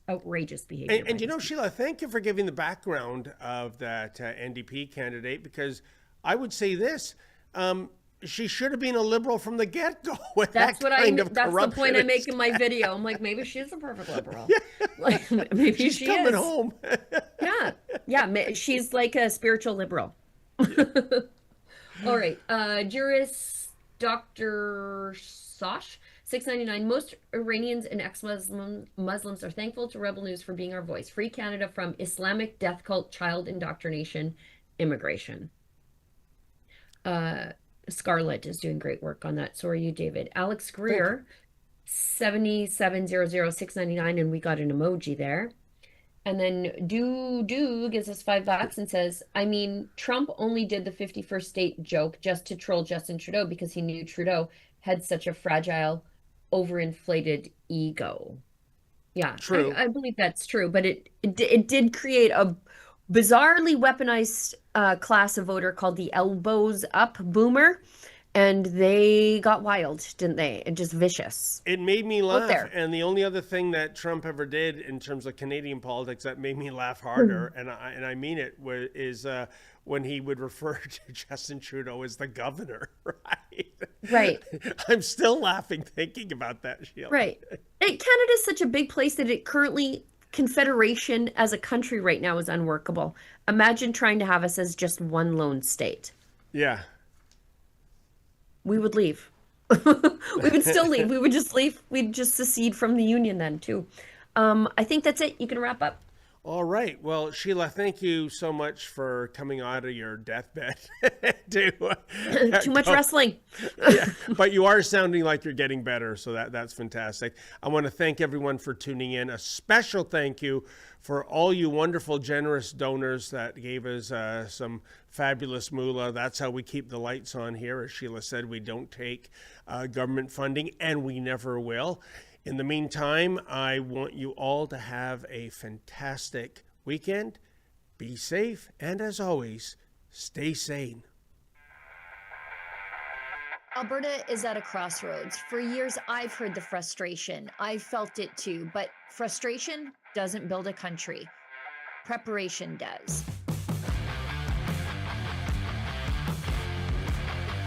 behavior. And Sheila, thank you for giving the background of that NDP candidate, because I would say this. She should have been a Liberal from the get-go. That's the point I make in my video. I'm like, maybe she's a perfect Liberal. Maybe she's coming home. Yeah. She's like a spiritual Liberal. All right. Juris Dr. Sosh, $6.99. Most Iranians and ex-Muslims are thankful to Rebel News for being our voice. Free Canada from Islamic death cult, child indoctrination, immigration. Scarlett is doing great work on that. So are you, David. Alex Greer 7700699, and we got an emoji there. And then Do gives us $5 and says, I mean, Trump only did the 51st state joke just to troll Justin Trudeau because he knew Trudeau had such a fragile, overinflated ego. Yeah, True. I believe that's true, but it did create a bizarrely weaponized class of voter called the elbows up boomer. And they got wild, didn't they? And just vicious. It made me laugh. there. And the only other thing that Trump ever did in terms of Canadian politics that made me laugh harder, and I mean it, is when he would refer to Justin Trudeau as the governor, right? Right. I'm still laughing thinking about that, Sheila. Right. Canada is such a big place that it currently, confederation as a country right now is unworkable. Imagine trying to have us as just one lone state. Yeah. We would leave. We would still leave. We would just leave. We'd just secede from the union then too. I think that's it. You can wrap up. All right. Well, Sheila, thank you so much for coming out of your deathbed. Too much wrestling. Yeah, but you are sounding like you're getting better, so that's fantastic. I want to thank everyone for tuning in. A special thank you for all you wonderful, generous donors that gave us some fabulous moolah. That's how we keep the lights on here. As Sheila said, we don't take government funding, and we never will. In the meantime, I want you all to have a fantastic weekend. Be safe, and as always, stay sane. Alberta is at a crossroads. For years, I've heard the frustration. I've felt it too, but frustration doesn't build a country. Preparation does.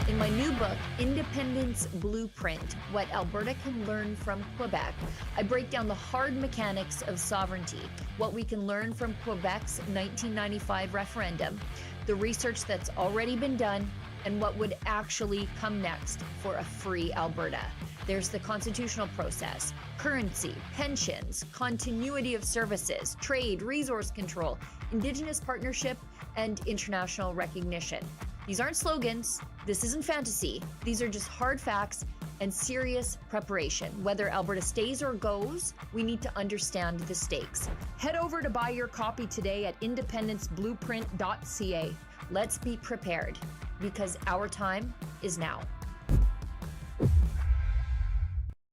In my new book, Independence Blueprint, What Alberta Can Learn from Quebec, I break down the hard mechanics of sovereignty, what we can learn from Quebec's 1995 referendum, the research that's already been done, and what would actually come next for a free Alberta. There's the constitutional process, currency, pensions, continuity of services, trade, resource control, Indigenous partnership, and international recognition. These aren't slogans. This isn't fantasy. These are just hard facts and serious preparation. Whether Alberta stays or goes, we need to understand the stakes. Head over to buy your copy today at independenceblueprint.ca. Let's be prepared, because our time is now.